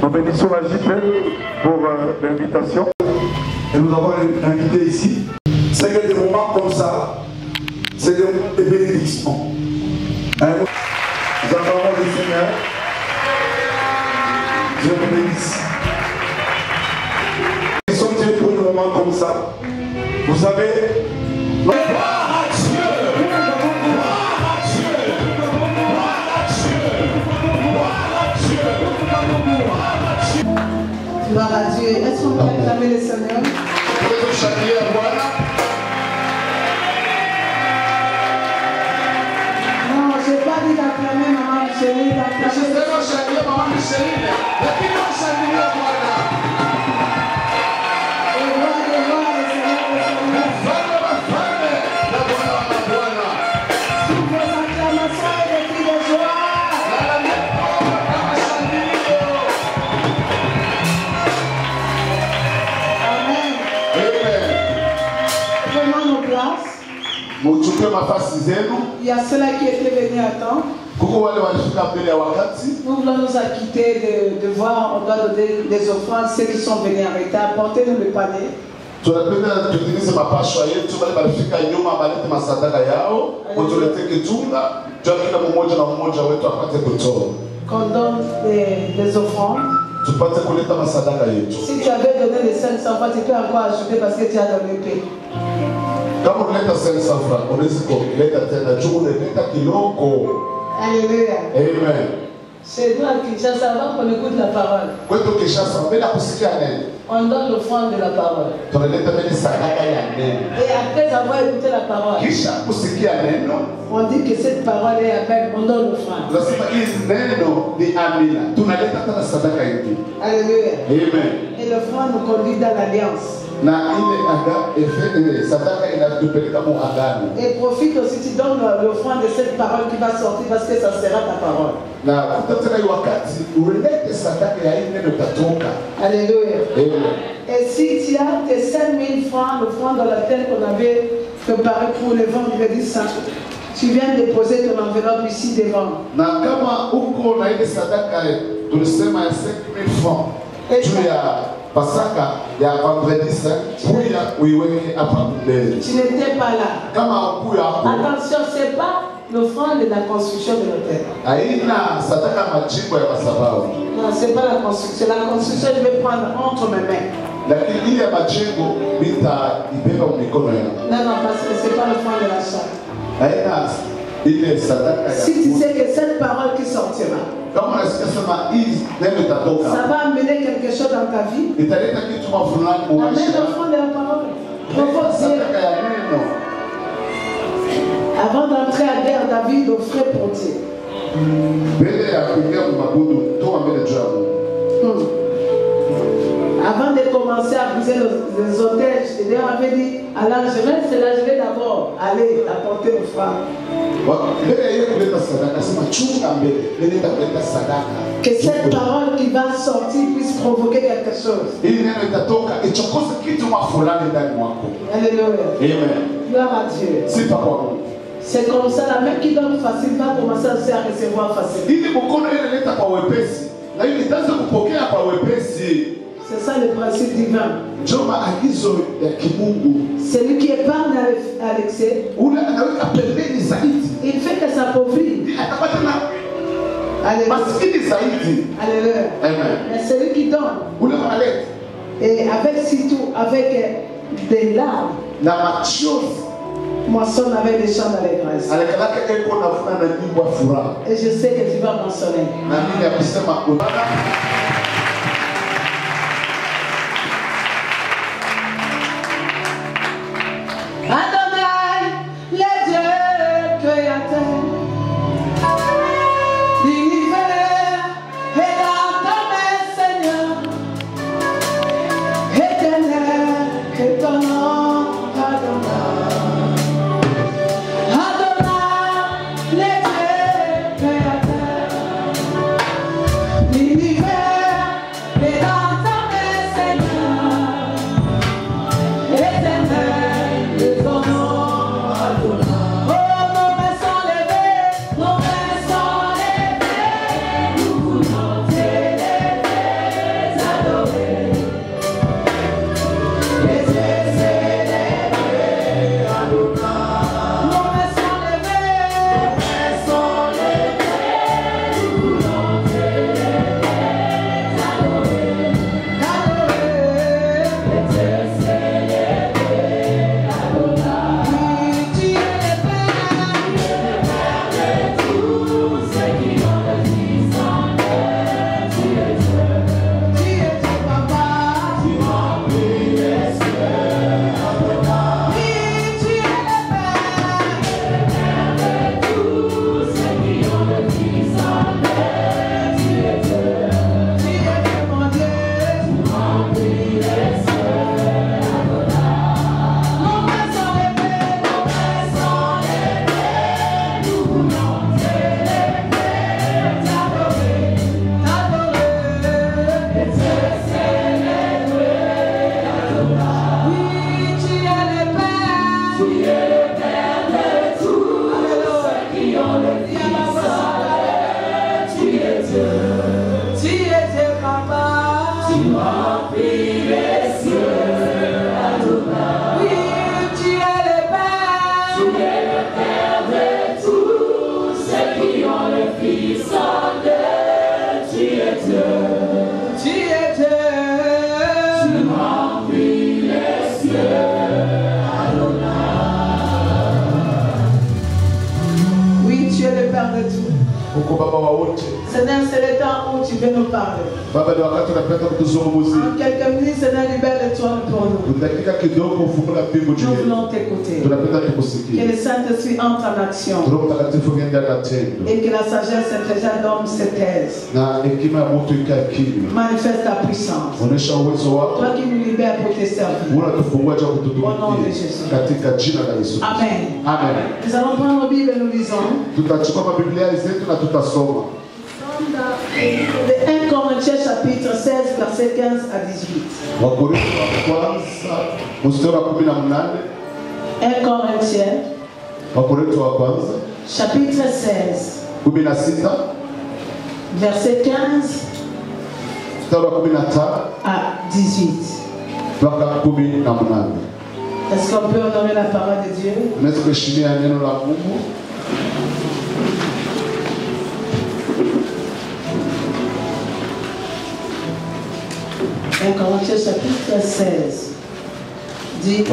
Nous bénissons la JP pour l'invitation. Et nous avons invité ici. C'est que des moments comme ça, c'est des bénédictions. Nous acclamons le Seigneur. Je vous bénisse. Nous sommes Dieu pour des moments comme ça. Vous savez, gloire à Dieu. Est-ce qu'on peut acclamer le Seigneur? Non, je n'ai pas dit d'acclamer Maman Micheline, d'acclamer. Il y a ceux-là qui étaient venus à temps. Nous voulons nous acquitter de voir, on doit donner des offrandes, ceux qui sont venus en retard, portez-nous le panier. Qu'on donne des offrandes. Si tu avais donné les 500 francs, tu peux encore ajouter parce que tu as donné paix. Alléluia. Amen. C'est nous à Kinshasa, avant qu'on écoute la parole. On donne l'offrande de la parole. Et après avoir écouté la parole, on dit que cette parole est amen, on donne l'offrande. Alléluia. Amen. Et l'offrande nous conduit dans l'alliance. Et profite aussi, tu donnes l'offrande de cette parole qui va sortir parce que ça sera ta parole. Alléluia. Et si tu as tes 5000 francs, l'offrande dans la tête qu'on avait préparée pour le vendredi saint, tu viens déposer ton enveloppe ici devant. Et Pasaka, il y a vendredi saint, tu n'étais pas là. Attention, ce n'est pas l'offrande de la construction de l'hôtel. Non, ce n'est pas la construction. La construction, je vais prendre entre mes mains. Non, non, parce que ce n'est pas l'offrande de la chambre. Si tu sais que cette parole qui sortira, ça va amener quelque chose dans ta vie. Amène l'offrande de la parole. Avant d'entrer à guerre, David offrait pour Dieu. Avant de commencer à briser les otages, Dieu avait dit à l'angevin, c'est l'angevin d'abord, allez apporter l'offrande. Que cette parole qui va sortir puisse provoquer quelque chose. Alléluia. Gloire à Dieu. C'est comme ça, la main qui donne facile va commencer à recevoir facilement. C'est ça le principe divin. Celui qui épargne à l'excès, il fait que s'appauvrit. Alléluia. Mais celui qui donne, et avec surtout avec des larmes, moissonne avec des chants d'allégresse. Et je sais que tu vas moissonner. Adonai, le Dieu créateur, l'univers est dans ta main, Seigneur. Éternel est ton nom, Adonai. Adonai, le Dieu créateur, l'univers. Seigneur, c'est le temps où tu veux nous parler. En quelques minutes, Seigneur, libère le trône pour nous. Nous voulons t'écouter. Que le Saint-Esprit entre en action. Et que la sagesse intelligente d'homme se taise. Manifeste ta puissance. Toi qui nous libères pour te servir. Au nom de Jésus. Amen. Amen. Nous allons prendre nos Bibles et nous lisons. Le 1 Corinthiens chapitre 16 verset 15 à 18. 1 Corinthiens chapitre 16 verset 15 à 18. Est-ce qu'on peut honorer la parole de Dieu? 1 Corinthiens chapitre 16 dit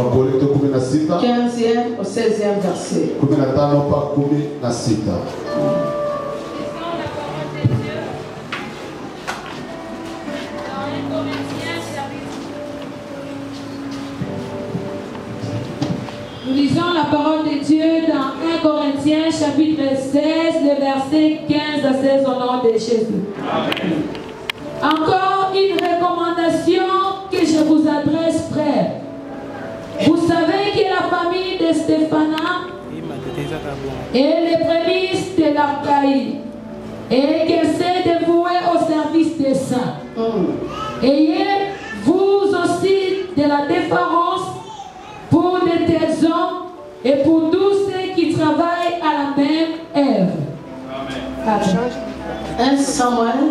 15e au 16e verset. Nous lisons la parole de Dieu dans 1 Corinthiens chapitre 16, le verset 15 à 16 au nom de Jésus. Amen. Encore une recommandation que je vous adresse, frères. Vous savez que la famille de Stéphana est les prémices de l'Archaïe et qu'elle s'est dévouée au service des saints. Ayez vous aussi de la déférence pour de tels hommes et pour tous ceux qui travaillent à la même œuvre. Amen. 1 Samuel,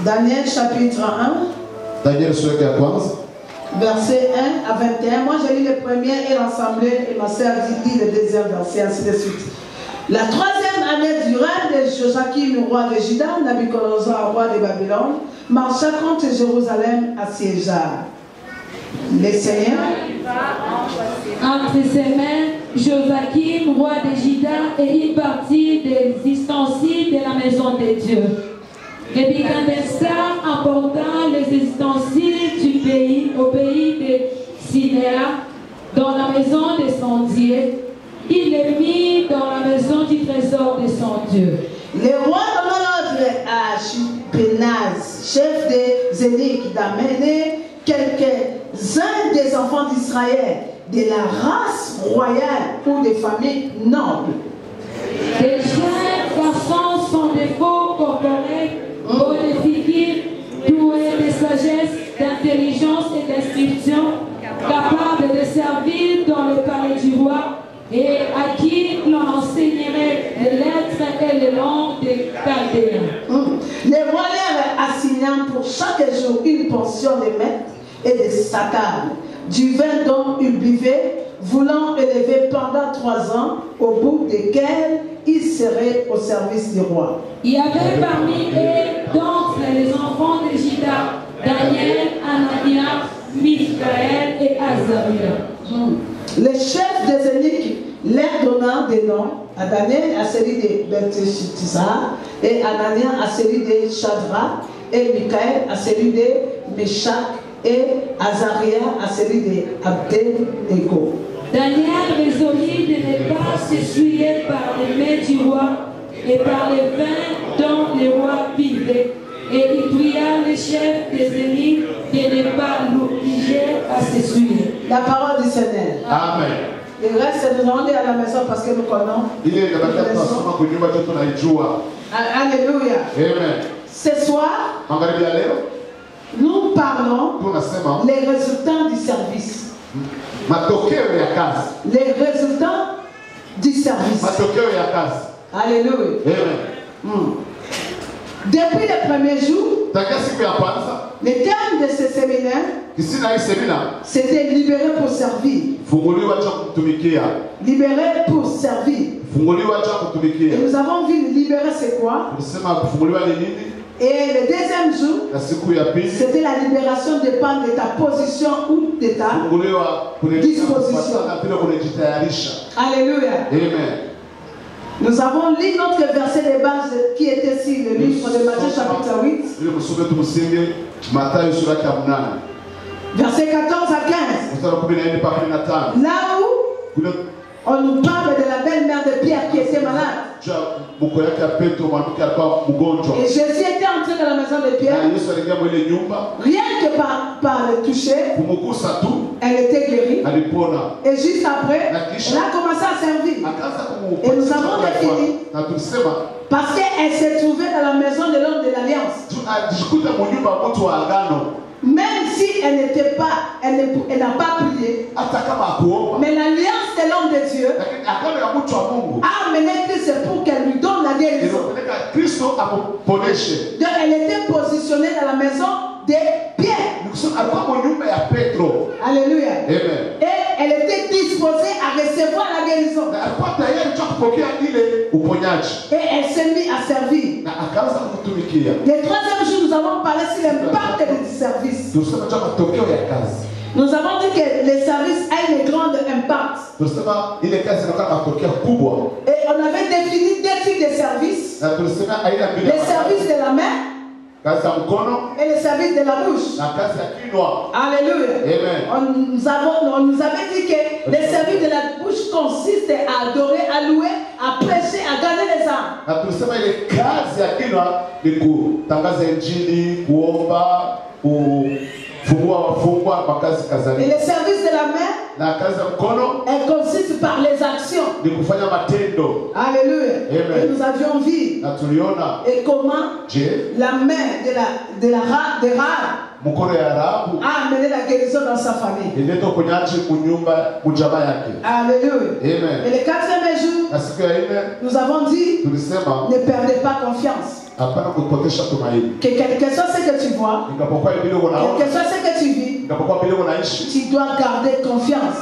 Daniel chapitre 1, verset 1 à 21. Moi j'ai lu le premier et l'assemblée et ma sœur dit le deuxième verset, ainsi de suite. La troisième année du règne de Joachim, roi de Juda, Nabuchodonosor, roi de Babylone, marcha contre Jérusalem assiégea. Le Seigneur entre ses mains Joachim, roi de Juda, et une partie des ustensiles de la maison de Dieu. Nebuchadnezzar emporta les ustensiles du pays au pays de Sinéa, dans la maison de son Dieu. Il les mit dans la maison du trésor de son Dieu. Le roi donna l'ordre à Ashpenaz, chef des eunuques, d'amener quelques-uns des enfants d'Israël, de la race royale ou des familles nobles. Des jeunes garçons sans défaut corporels, beaux de figures, doués de sagesse, d'intelligence et d'instruction, capables de servir dans le palais du roi et à qui l'on enseignerait les lettres et les langues des Chaldéens. Les rois leur assignant pour chaque jour une portion de maître et de sa table, du vin dont ils buvaient, voulant élever pendant 3 ans, au bout desquels ils seraient au service du roi. Il y avait parmi eux donc les enfants de Juda, Daniel, Anania, Michaël et Azaria. Les chefs des eunuques leur donnant des noms, à Daniel à celui de Belteshazzar, et Anania à celui de Shadrach, et Michaël à celui de Meshach, et Azaria à celui de Abed-Nego. Daniel résolut de ne pas s'essuyer par les mains du roi et par les vins dont le roi vivait. Et il pria les chefs des eunuques de ne pas l'obliger à s'essuyer. La parole du Seigneur. Amen. Le reste, nous allons aller à la maison parce que nous connaissons. Alléluia. Amen. Ce soir, nous parlons les résultats du service. Les résultats du service. Alléluia. Depuis le premier jour, le terme de ce séminaire, c'était libéré pour servir. Libéré pour servir. Et nous avons vu libérer c'est quoi? Et le deuxième jour, c'était la libération dépend de ta position ou de ta disposition. Alléluia. Amen. Nous avons lu notre verset de base qui était ici, le livre de Matthieu chapitre 8. Verset 14 à 15. Là où on nous parle de la belle-mère de Pierre qui était malade. Et Jésus était entré dans la maison de Pierre. Rien que par le toucher, elle était guérie. Et juste après, elle a commencé à servir. Et nous avons défini. Parce qu'elle s'est trouvée dans la maison de l'homme de l'Alliance. Même si elle n'était pas, elle n'a pas prié, mais l'alliance de l'homme de Dieu a amené Christ pour qu'elle lui donne la guérison. Donc elle était positionnée dans la maison de Pierre. Alléluia. Et elle était disposée à recevoir la guérison. Et elle s'est mise à servir. Le troisième jour, nous avons parlé sur l'impact du service. Nous avons dit que le service a un grand impact. Et on avait défini deux types de services. Le service de la main et le service de la bouche. Alléluia. On nous avait dit que le service de la bouche consiste à adorer, à louer, à prêcher, à gagner les âmes. Et le service de la main, elle consiste par les actions. Alléluia. Et nous avions vu et comment la main de Rahab a amené la guérison dans sa famille. Alléluia. Et le quatrième jour, nous avons dit ne perdez pas confiance. Que quel que soit ce que tu vois, quel que soit ce que tu vis, tu dois garder confiance.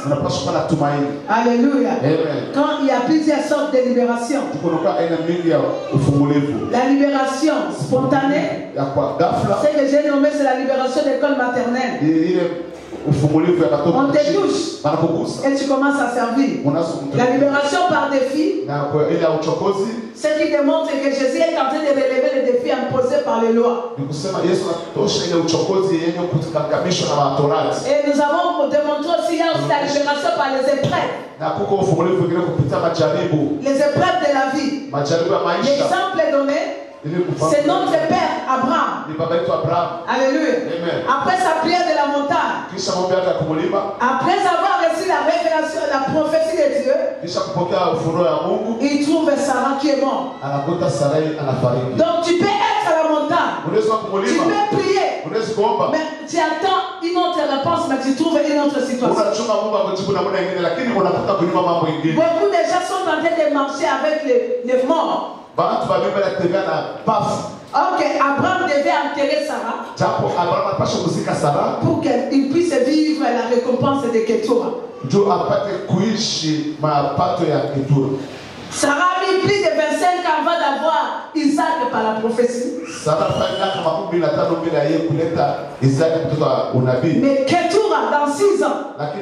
Alléluia. Quand il y a plusieurs sortes de libération, la libération spontanée, ce que j'ai nommé, c'est la libération d'école maternelle. On te touche et tu commences à servir. La libération par défi, ce qui démontre que Jésus est en train de relever les défis imposés par les lois. Et nous avons démontré aussi la libération par les épreuves. Les épreuves de la vie. L'exemple donné, c'est notre père Abraham. Alléluia. Après sa prière de la montagne, après avoir reçu la révélation, la prophétie de Dieu, il trouve Sarah qui est morte. Donc tu peux être à la montagne, tu peux prier, mais tu attends une autre réponse, mais tu trouves une autre situation. Beaucoup de gens sont en train de marcher avec les morts. Ok, Abraham devait enterrer Sarah pour qu'il puisse vivre la récompense de Ketura. Sarah a mis plus de 25 ans avant d'avoir Isaac par la prophétie. Mais Ketura, dans 6 ans, il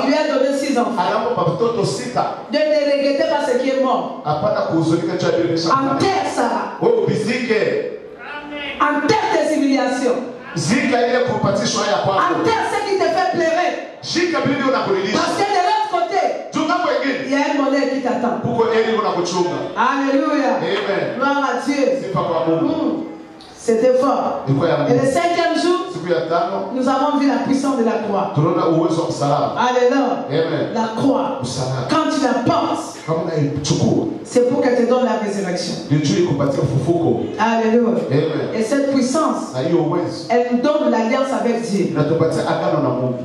lui a donné 6 enfants. De ne regretter pas ce qui est mort. Enterre Sarah. Enterre tes humiliations. Enterre ce qui te fait pleurer. Parce que de l'autre côté, il y a un monnaie qui t'attend. Alléluia. Gloire à Dieu. C'était fort. Et le 5e jour, nous avons vu la puissance de la croix. Alléluia. La croix. Quand tu la portes, c'est pour qu'elle te donne la résurrection. Alléluia. Et cette puissance, elle nous donne l'alliance avec Dieu.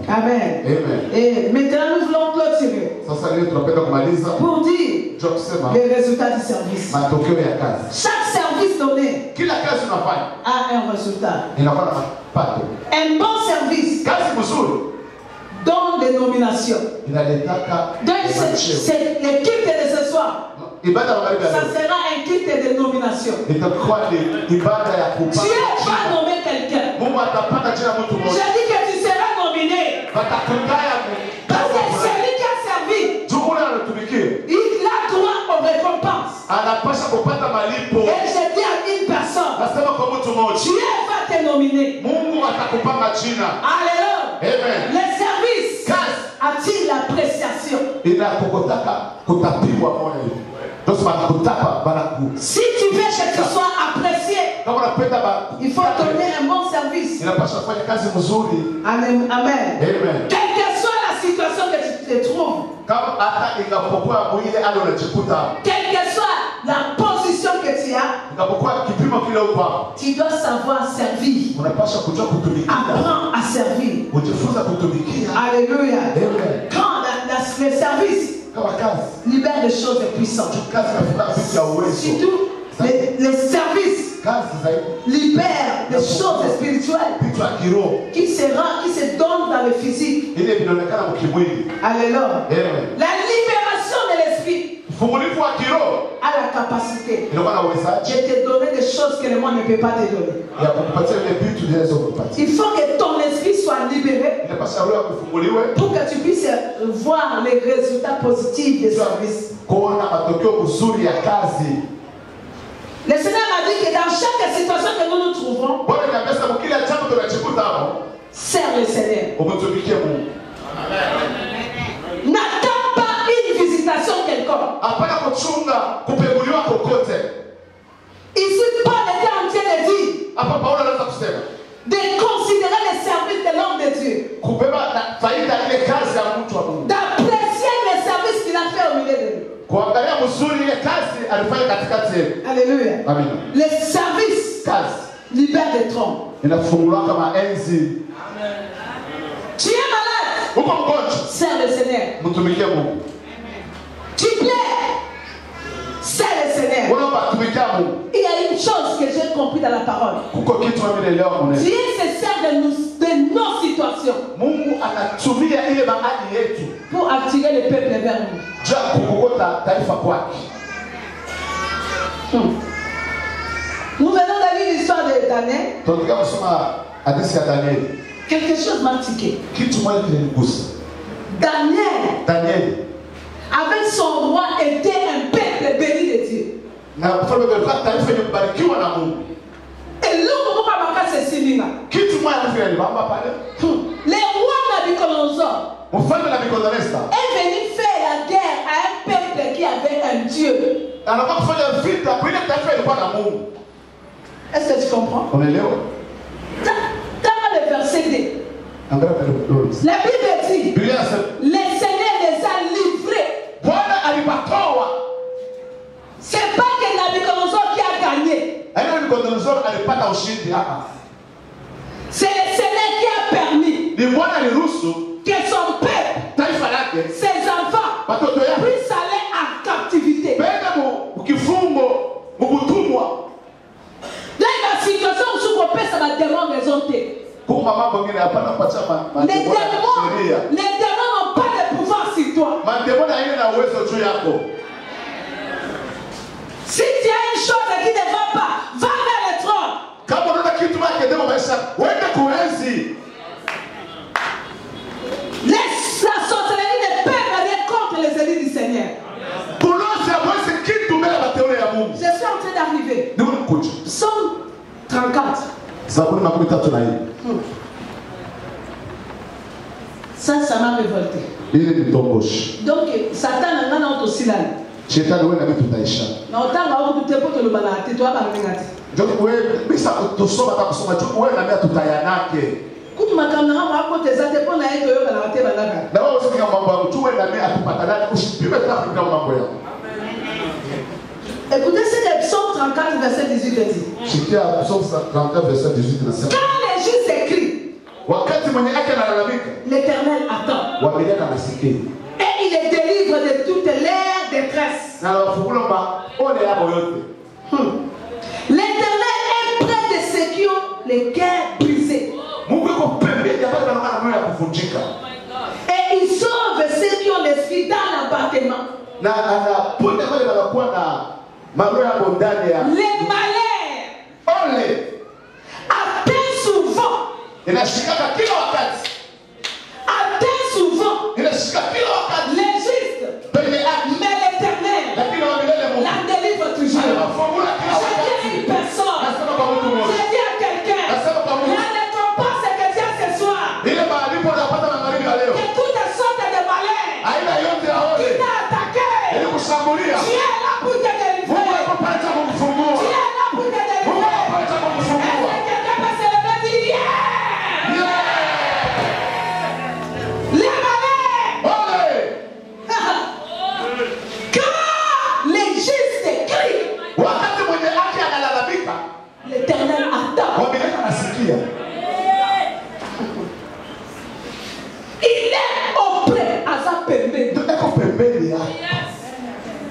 Amen. Et maintenant nous voulons clôturer pour dire les résultats du service. Chaque service donné a un résultat. Un bon service donne des nominations. Donc c'est le culte de ce soir. Ça sera un culte de nomination. Dieu va nommer quelqu'un. Je dis que tu seras nominé. Parce que celui qui a servi, il a droit au récompense. récompense. anapasha kupata malipo. Et je dis à une personne, Nasema kwa mtu mmoja, Dieu va te nominer. Mungu atakupanga jina. Alléluia. Amen. Le service Kazi attire l'appréciation. inakokotaka kutapiwa moyo. Ndio sababu kutapa baraku. Si tu veux que tu sois apprécié, Kama unapenda il faut donner un bon service. inapaswa kufanya kazi nzuri. Amen. Amen. Amen. Quelle que soit la situation que tu te trouves, Kama hata ingapokuwa mwile hadi unajikuta, quelle que soit la position que tu as, ingapokuwa kipimo kile uko, tu dois savoir servir. unapaswa kujua kutumikia. Apprends à servir. Ujifunza kutumikia. Alléluia. Amen. Quand le service Kama kazi, libère des choses puissantes. kazi inafunga vitu ya uwezo. Surtout, les services Kazi zaidi libèrent des choses spirituelles vitu ya kiroho qui se donnent dans le physique. ile vinaonekana mkimwili. Alléluia. Amen. La libération de l'esprit Fungulifu wa kiroho a la capacité inakuwa na uwezaji de te donner des choses que le monde ne peut pas te donner. ya kukupatia ile vitu zilizo kupatia. Il faut que ton esprit soit libéré Inapaswa roho kufunguliwe pour que tu puisses voir les résultats positifs des services. kuona matokeo mazuri ya kazi. Le Seigneur m'a dit que dans chaque situation que nous nous trouvons, Bwana niambia kwa kila jambo tunachikuta hapo, sers le Seigneur. umtumikie Mungu. N'attends pas une visitation quelconque. Hapana kuchunga kupeguliwa kokote. Ici, Paul était en train de dire Hapa Paulo anaweza kusema de considérer les services de l'homme de Dieu, kubeba faida ile kazi ya mtu wa Mungu. d'apprécier les services qu'il a fait au milieu de nous. Kuangalia mzuri ile kazi alifanya katikati yetu. Alléluia. Amen. Les services Kazi libèrent des troncs. inafunguliwa kama enzi. Tu es malade, Uko mgonjwa, sers le Seigneur. mtumikie Mungu. Tu plais, sers le Seigneur. Unaomba tumikia Mungu. Il y a une chose que j'ai compris dans la parole. Kuko kitu mimi leo mwenyewe. Dieu se sert de nos situations Mungu anatumia ile mahali yetu pour attirer le peuple vers nous. ja kukokota taifa kwake. Nous venons de lire l'histoire de Daniel. Tunataka kusoma hadithi ya Danieli. Quelque chose m'a tiqué. Kitu moja kilinigusa. Daniel, avec son roi, était un peuple béni de Dieu. Na mfalme alikuwa taifa yenye kubarikiwa na Mungu. Et l'homme pourquoi m'a fait ceci là? Kitu moja kile alibamba pale. Le roi Nabucodonosor Mfalme Nabucodonosor est venu faire la guerre à un peuple qui avait un Dieu. anakuwa kufanya vita kwa ile taifa ilikuwa na Mungu. Est-ce que tu comprends? Unaelewa? Dans le verset 2, Angalia pale. la Bible dit, Biblia inasema le Seigneur les a livrés. Bwana alipatoa. C'est pas que Nabucodonosor qui a gagné. Hayo Nabucodonosor alipata ushindi hapa. C'est le Seigneur qui a permis Ni Bwana aliruhusu que son peuple, taifa lake ses enfants, watoto yake puissent aller en captivité. benda mkifungo mkutumwa. Dans la situation où je peux ça va démon raisonner. Kwa mambo mengine hapana kupatia Les démons n'ont pas de pouvoir sur toi. Mademo haina uwezo juu yako. Si tu as une chose qui ne va pas, va vers le trône. Kama unaona kitu chake ndio maisha, uende kuenzi. Laisse la sorcellerie ne peut rien contre les élus du Seigneur. Kulosa mwezi kitu mbele ya teule ya Mungu. Je suis en train d'arriver. Ndio kuja. Psaume 34. Zaburi 34. Ça m'a révolté. Ile ni tomboshi. Donc, Satan n'a pas aussi là. Shetani wewe na vitu taisha. Na otanga au tutepo to balati to abangati. Ndio wewe bisa kusoma hata kusoma tu wewe na mimi tutayanake. Kutu makamna hapo tezate pona yeto yo na wate balaka. Na wewe usikia mambo ya mtu wewe na mimi atupatanane usipime hata kwa mambo yako. Écoutez, c'est le psaume 34 verset 18 dit. Sikia Psalm 34 verset 18 nasema. Quand les justes écrient, Wakati mwenye yake analalamika, l'Éternel attend. wameliana anasikia. Et il les délivre de toutes leurs détresses. Na wafungula ole yao yote. L'Éternel est près de ceux qui ont les cœurs brisés. Mungu yuko pembeni ambapo anaona moyo ya kuvunjika. Et il sauve ceux qui ont l'esprit dans l'abattement. Na anaponda wale wanakuwa na maroho ya ndani ya. Les malheurs Ole atteignent souvent. inashikaka kila wakati. Atteignent souvent Inashika kila wakati. les justes. Penye haki. Mais l'Éternel Lakini wa milele Mungu. la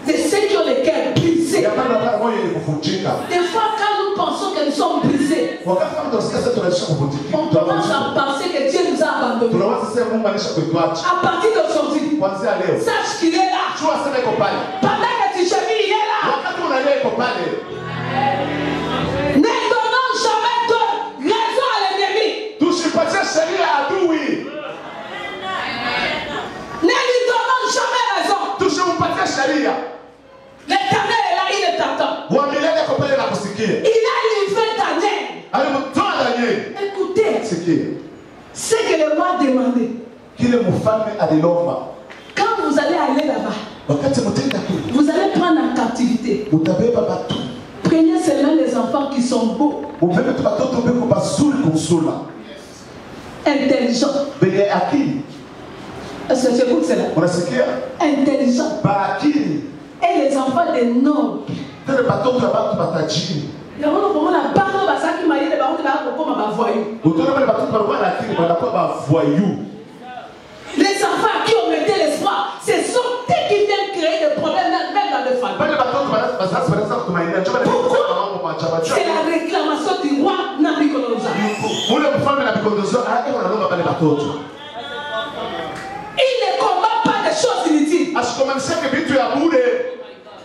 C'est ceux qui ont les cœurs brisés. Des fois, quand nous pensons que nous sommes brisés, on commence à penser que Dieu nous a abandonnés. À partir d'aujourd'hui, sache qu'il est là. Pendant que tu chemis, il est là. Ne donnons jamais de raison à l'ennemi. Ne lui donnons jamais raison. L'Éternel est là, il est t'attend. Il a livré Daniel. Écoutez, c'est que le roi demandait. Quand vous allez aller là-bas, vous allez prendre en captivité. Prenez seulement les enfants qui sont beaux, intelligents. Est-ce que j'écoute cela? Intelligents. Et les enfants des nobles. Les enfants à qui on mettait l'espoir, c'est sont eux qui viennent créer des problèmes même dans les familles. Pourquoi? C'est la réclamation du roi Nabucodonosor. Il ne combat pas des choses inutiles.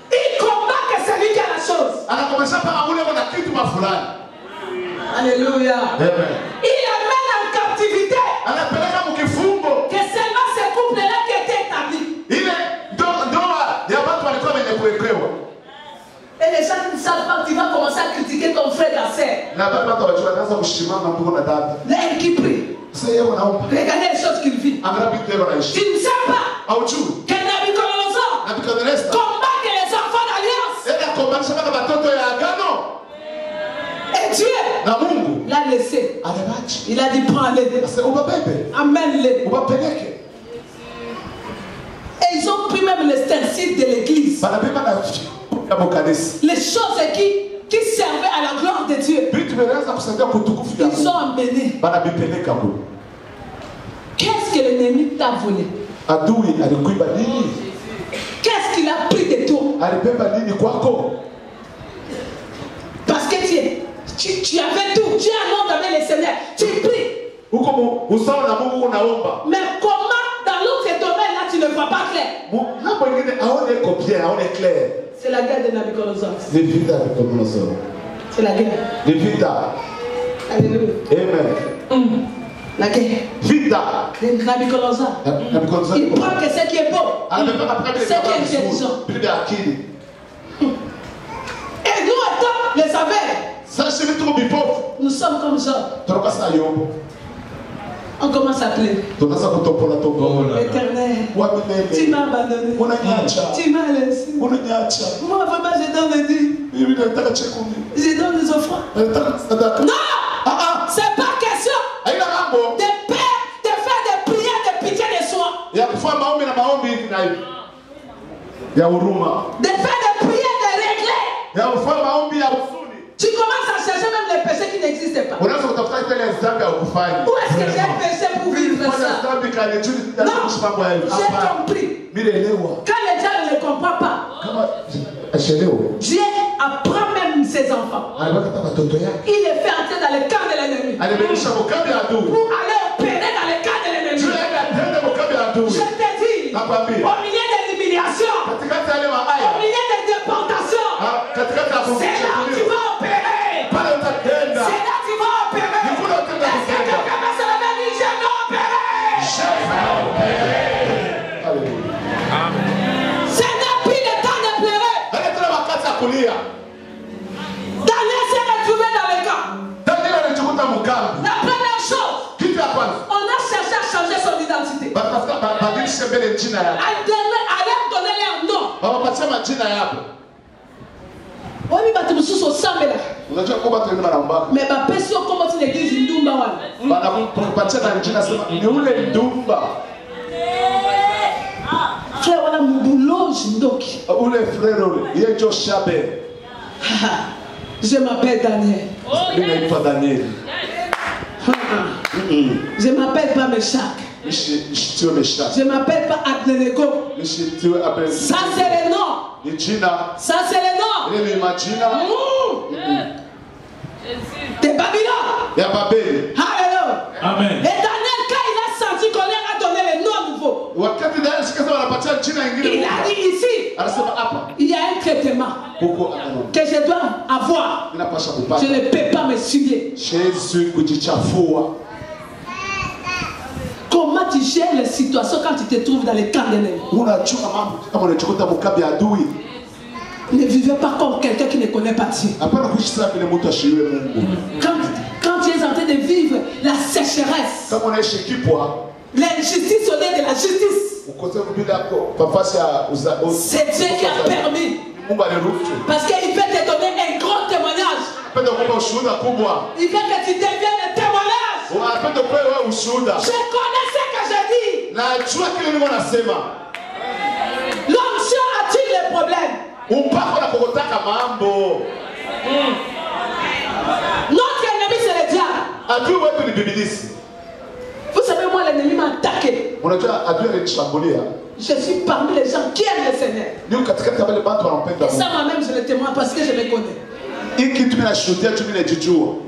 Il combat que celui qui a la chose. Alléluia. Il amène en captivité que seulement ces couples-là qui étaient établis. Et les gens qui ne savent pas que tu vas commencer à critiquer ton frère, ta sœur. L'air qui prie. Regardez les choses qu'il vit. Tu ne sais pas que Nabucodonosor combat que les enfants d'alliance. Et Dieu l'a laissé. Il a dit prends-les. Amène-les. Et ils ont pris même les ustensiles de l'église. Les choses qui servaient à la gloire de Dieu. Ils ont emmené. Qu'est-ce que l'ennemi t'a volé? Qu'est-ce qu'il a pris de toi? Parce que tu avais tout. Tu as un nom avec les seigneurs. Tu pries. Mais comment dans l'autre domaine là tu ne vois pas clair? C'est la guerre de Nabucodonosor. C'est la guerre. Alléluia. Amen. La guerre. De Nabucodonosor. Il prend que ce qui est beau. Ce qui est intelligent. Et nous étant les aveugles. Nous sommes comme ça. On commence à pleurer. Éternel, tu m'as abandonné. Tu m'as laissé. Moi, vraiment, je donne des dîmes. Je donne des offrandes. Non! C'est pas question de faire des prières de pitié de soi. De faire des prières de régler. Tu commences à chercher même les péchés qui n'existent pas. Où est-ce que j'ai péché pour vivre ça? Non, j'ai compris. Quand le diable ne comprend pas, Dieu apprend même ses enfants. Il les fait entrer dans le camp de l'ennemi. Pour aller opérer dans le camp de l'ennemi. Je te dis, au milieu de l'humiliation, au milieu de déportation, c'est là où tu vas opérer. C'est là où tu vas opérer. Est-ce que quelqu'un va se lever et dire je vais opérer? Ce n'est plus le temps de pleurer. Daniel s'est retrouvé dans le camp. La première chose, on a cherché à changer son identité. À leur donner leur nom. Oui, mais tu me suis au sang là. Mais ma personne comment tu l'église Ndumba wana. Frère wana mbuloji ndoki. Je m'appelle Daniel. Je m'appelle pas Meshach. Je ne m'appelle pas Abednego. Ça c'est le nom. Ça c'est le nom. De Babylone. Alléluia. Amen. Et Daniel, quand il a senti qu'on lui a donné le nom nouveau, il a dit ici, il y a un traitement que je dois avoir. Je ne peux pas me souiller. Comment tu gères les situations quand tu te trouves dans les camps d'ennemis? Ne vivez pas comme quelqu'un qui ne connaît pas Dieu. Quand tu es en train de vivre la sécheresse, l'injustice au lieu de la justice, c'est Dieu qui a permis. Parce qu'il peut te donner un grand témoignage. Il veut que tu deviennes un témoignage. Je connais ce que je dis. L'onction a-t-il les problèmes? Notre ennemi c'est le diable. Vous savez, moi l'ennemi m'a attaqué. Je suis parmi les gens qui aiment le Seigneur. Et ça moi-même je le témoigne parce que je me connais.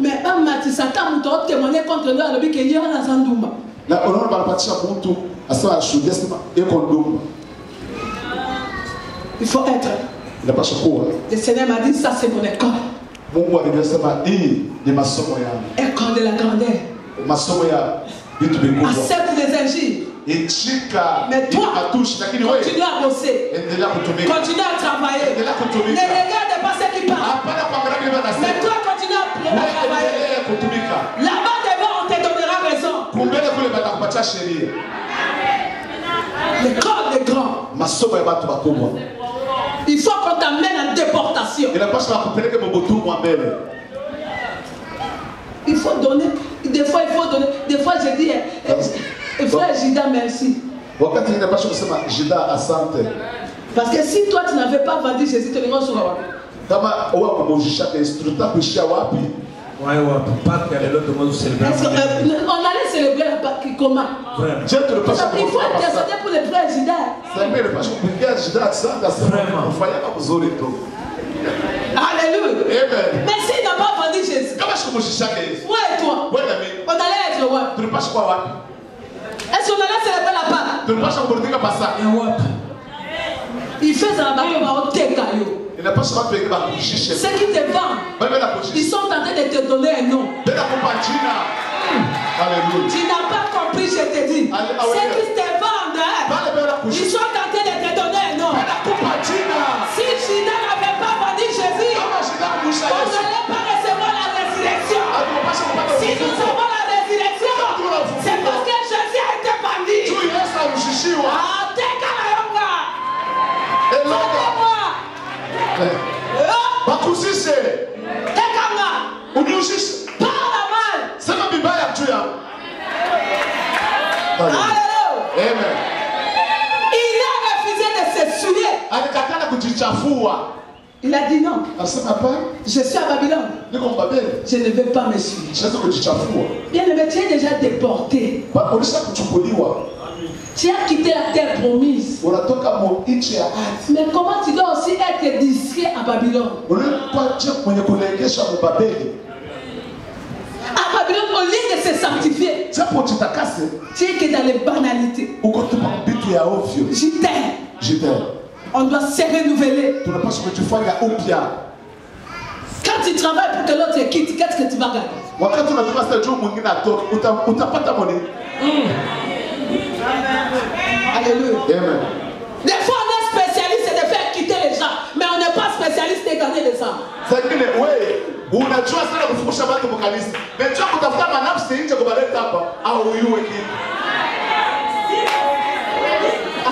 Mais Satan m'a témoigné contre nous alors qu'il y a un Zandouma. Il faut être. Le Seigneur m'a dit ça c'est mon école. École de la grandeur. Accepte les injures. Mais toi, continue à bosser. Continue à travailler. Ne regarde pas ce qui parle. Mais toi, continue à travailler. Là-bas devant, on te donnera raison. L'école des grands. Il faut qu'on t'amène en déportation. Il faut donner. Des fois, il faut donner. Des fois, je dis, frère Jida, merci. Parce que si toi, tu n'avais pas vendu Jésus, tu n'aurais pas on allait célébrer la Pâque comment? Il faut intercéder pour les frères Jida. Alléluia. Mais s'il n'a pas vendu Jésus, où est toi? On allait être où? Est-ce qu'on allait célébrer la Pâque? Il fait ça là-bas, ceux qui te vendent, ils sont en train de te donner un nom. Tu n'as pas compris, je te dis. Ceux qui te vendent, ils sont en train de te donner un nom. Si Jida n'avait pas vendu Jésus, on n'allait pas recevoir la résurrection. Si nous avons la résurrection, c'est parce que Jésus a été vendu. Ah, Bakusise Tekanga Unyushishe Parla mal Sema bibaya juu ya Alléluia. Amen. Il a refusé de se souiller. Alikatana kujichafua. Il a dit non. Asema pas. Je suis à Babylone. Niko Babeli. Je ne vais pas me souiller. Je vais kujichafua. Bien aimé, tu es déjà déporté. Ba ulisha kuchukuliwa. Tu as quitté la terre promise. Mais comment tu dois aussi être discret à Babylone? À Babylone, au lieu de se sanctifier, tu es que dans les banalités. Je t'aime. On doit se renouveler. Quand tu travailles pour que l'autre quitte, qu'est-ce que tu vas gagner? Alléluia. Amen. Des fois on est spécialiste de faire quitter les gens, mais on n'est pas spécialiste de gagner les âmes.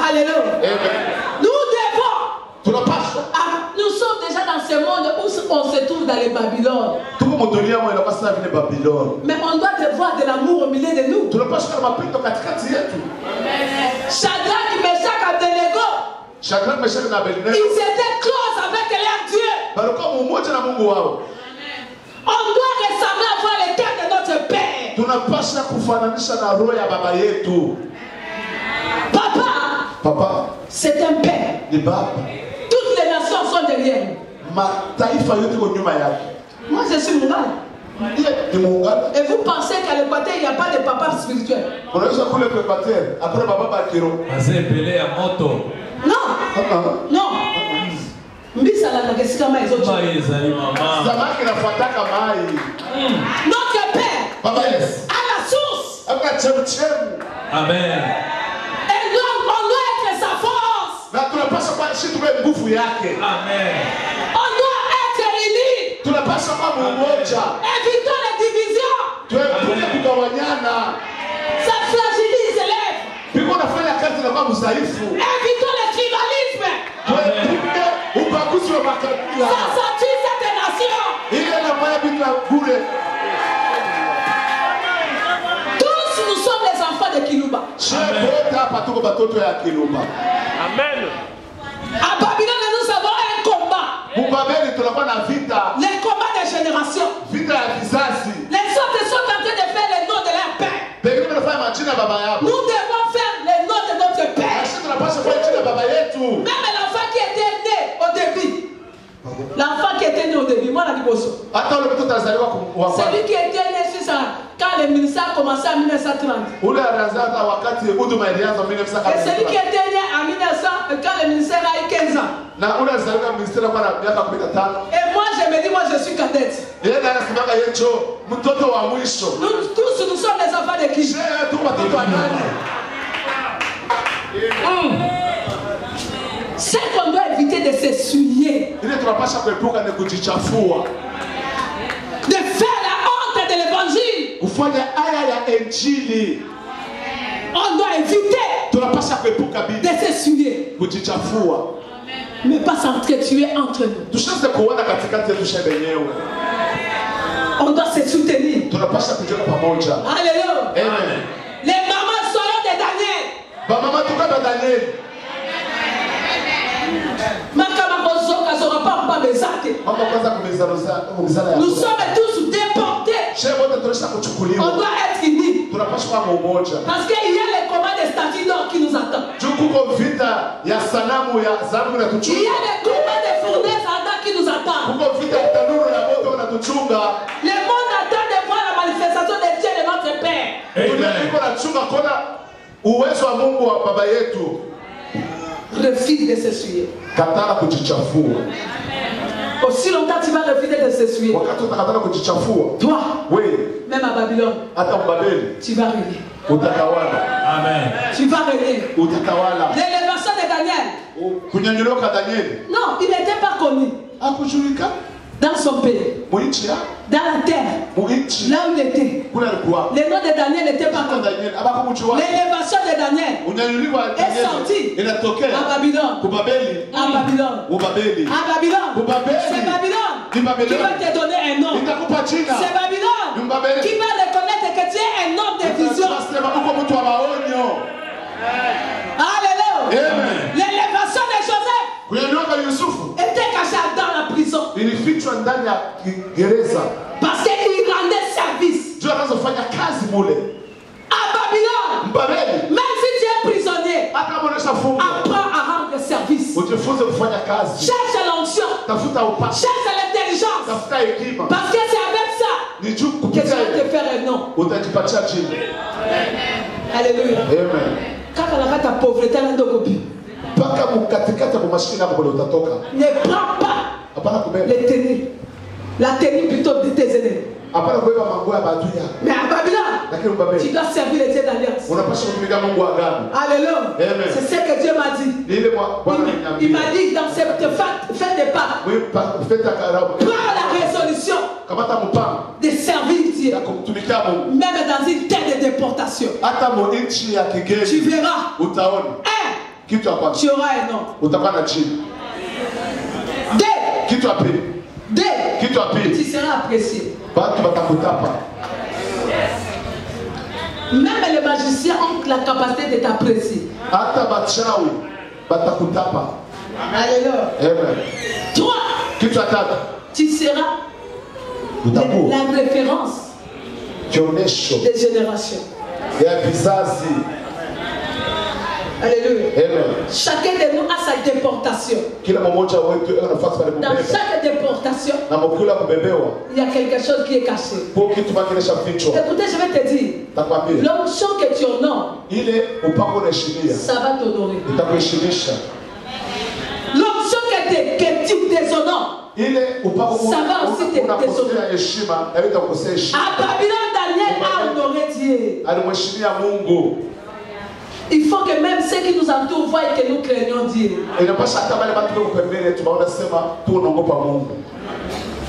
Alléluia. Nous devons. Nous sommes déjà dans ce monde où on se trouve dans les Babylones. Mais on doit devoir de l'amour au milieu de nous. Shadrach, Meshach, Abednego, ils étaient close avec leur Dieu. On doit ressembler à voir le cœur de notre Père. Papa, c'est un père. ni baba. Toutes les nations sont derrière nous. Mataifa yote kwa nyuma yake. Moi, je suis Mungala. Ni Muungano. Et vous pensez qu'à l'Équateur, il n'y a pas de papa spirituel? Unaweza kule kwa Equateur, hakuna baba ba kiroho. Mazee pele ya moto. Non. Non. Mbisa la nakesika mai zote. Mai ezali mama. Samaki nafuataka mai. Notre père. Baba yes. À la source. Aka chemchemu. Amen. Et on doit être sa force. Na tunapaswa kwa shi tuwe nguvu yake. Amen. On doit être unis. Tunapaswa kwa mmoja. Évitons les divisions. Tuepuke kugawanyana. Ça fragilise l'être. Piko nafanya kazi na kwa mzaifu. Évitons le tribalisme. Tuepuke ubaguzi wa makabila. Ça satire cette nation. Ile na maya bila bure. Tous nous sommes les enfants de Kiluba. Wote hapa tuko batoto ya Kiluba. Amen. À Babylone, nous avons un combat. Mubabeli tunakuwa na vita. Les combats des générations. Vita ya vizazi. Les autres sont en train de faire le nom de leur père. Pengine tunafanya majina ya baba yao. Nous devons faire le nom de notre père. Sisi tunapaswa kufanya jina ya baba yetu. Même l'enfant qui était né au début. L'enfant qui était né au début, moi, la Diboso. Hata ule mtoto azaliwa kwa Celui qui était né sur ça, quand le ministère a commencé en 1930. ule alizaliwa wakati huduma ilianza Et celui qui 1940. était né en 1900, quand le ministère a eu 15 ans. Na ule alizaliwa ministeri kwa miaka 15. Et moi, je me dis, moi, je suis cadette. Yeye ndiye anasimama yecho mtoto wa mwisho. Nous tous, nous sommes les enfants de qui? Yeye tu watoto wa nani? C'est qu'on doit éviter de s'essuyer, Ile tunapaswa kuepuka ni kujichafua. de faire la honte de l'évangile. Kufanya aya ya injili. On doit éviter Tunapaswa kuepuka de bibi s'essuyer, kujichafua. mais pas s'entretuer entre nous. Tushaanze kuona katikati yetu shida yenyewe. On doit se soutenir. Tunapaswa kujenga pamoja. Alléluia. Amen. Les mamans seront de Daniel. Bamama tukaba Daniel. Mama kwanza kumizana ya. Nous sommes tous déportés. Shehe wote tunasha On kuchukuliwa. doit être unis. Tunapaswa kuwa umoja. Parce qu'il y a les combats des statues d'or qui nous attendent. Juu kuko vita ya sanamu ya zamu Il y inatuchunga. a les combats des fournaises ardentes qui nous attendent. Kuko vita ya tanuru ya moto inatuchunga. Le monde attend de voir la manifestation de Dieu de notre Père. Iko nachunga kona uwezo wa Mungu wa baba yetu. Refuse de s'essuyer. Katana kujichafua. Aussi longtemps tu vas refuser de s'essuyer. Wakati utakatana kujichafua. Toi, Wewe même à Babylone, hata Mbabeli tu vas régner. utatawala. Amen. Tu vas régner. Utatawala. L'élévation de Daniel. Kunyanyuliwa kwa Danieli. Non, il n'était pas connu Hakujulikana dans son pays, muinchi ya dans la terre, muinchi là où il était. kule alikuwa. Le nom de Daniel n'était pas Kwa connu. Danieli abakumjua. L'élévation de Daniel Unyanyuliwa est sortie Danieli inatokea à Babylone. kwa Babeli. À Babylone. Ubabeli. À Babylone. Kwa Babeli. C'est Babylone Ni Babylone. qui va te donner un nom. Itakupa jina. C'est Babylone Ni Babeli. qui va reconnaître que tu es un homme de vision. Tunasema uko mtu wa maonyo. Alléluia. Amen. L'élévation de Joseph Kunyanyuliwa kwa Yusufu était caché dans la prison ilifichwa ndani ya gereza. parce qu'il rendait service. Juu anazofanya kazi mule. À Babylone, Mbabeli. même si tu es prisonnier, Hata kama unaweza funga. apprends à rendre service. Ujifunze kufanya kazi. Cherche l'onction, Tafuta upako. cherche l'intelligence. Tafuta hekima. Parce que c'est avec ça Ni juu que tu kupitia vas te ile faire un nom. utajipatia jina. Alléluia. Amen. Quand on a ta pauvreté, on a copie. Mpaka mkatikati kwa mashine hapo kule utatoka. Ne prends pas Hapana kubeba. les tenues. La tenue plutôt de tes ennemis. Hapana kubeba manguo ya maadui yako. Mais à Babylone, Lakini tu Mbabeli dois servir les dieux d'alliance. unapaswa kutumikia Mungu wa agano. Alléluia. Amen. C'est ce que Dieu m'a dit. Ni ile Bwana Il m'a ananiambia. dit dans cette fête de Pâques, Feta karamu. prends la résolution Kamata mpango de servir Dieu. ya kumtumikia Mungu. Même dans une terre de déportation. Hata mu nchi ya Tu kigeni verras. utaona kitu ya kwanza. Tu auras un nom. Utakuwa na jina. Dès, Kitu ya pili. dès, Kitu ya tu pili. seras apprécié. Watu watakutapa. Même les magiciens ont la capacité de t'apprécier. Hata bachawi batakutapa. Alléluia. Amen. Toi, Kitu ya tatu. tu seras Utakuwa la référence kionyesho des générations. ya vizazi. Alléluia. Amen. Chacun de nous a sa déportation. Kila mmoja wetu ana nafasi pale Dans kubeba. chaque déportation, Na mkula kubebewa. il y a quelque chose qui est caché. Kwa kitu makinesha fichwa. Écoutez, je vais te dire, Takwambia. l'onction que tu honores, Ile upako unaheshimia. ça va t'honorer. Itakuheshimisha. L'onction que tu déshonores, Ile upako Ça va aussi te unakosea heshima, na itakosea heshima. à Babylone, Daniel a honoré Dieu. Alimheshimia Mungu. Il faut que même ceux qui nous entourent voient que nous craignons Dieu. Inapasha hata wale watu wako pembeni tunaona sema tunaogopa Mungu.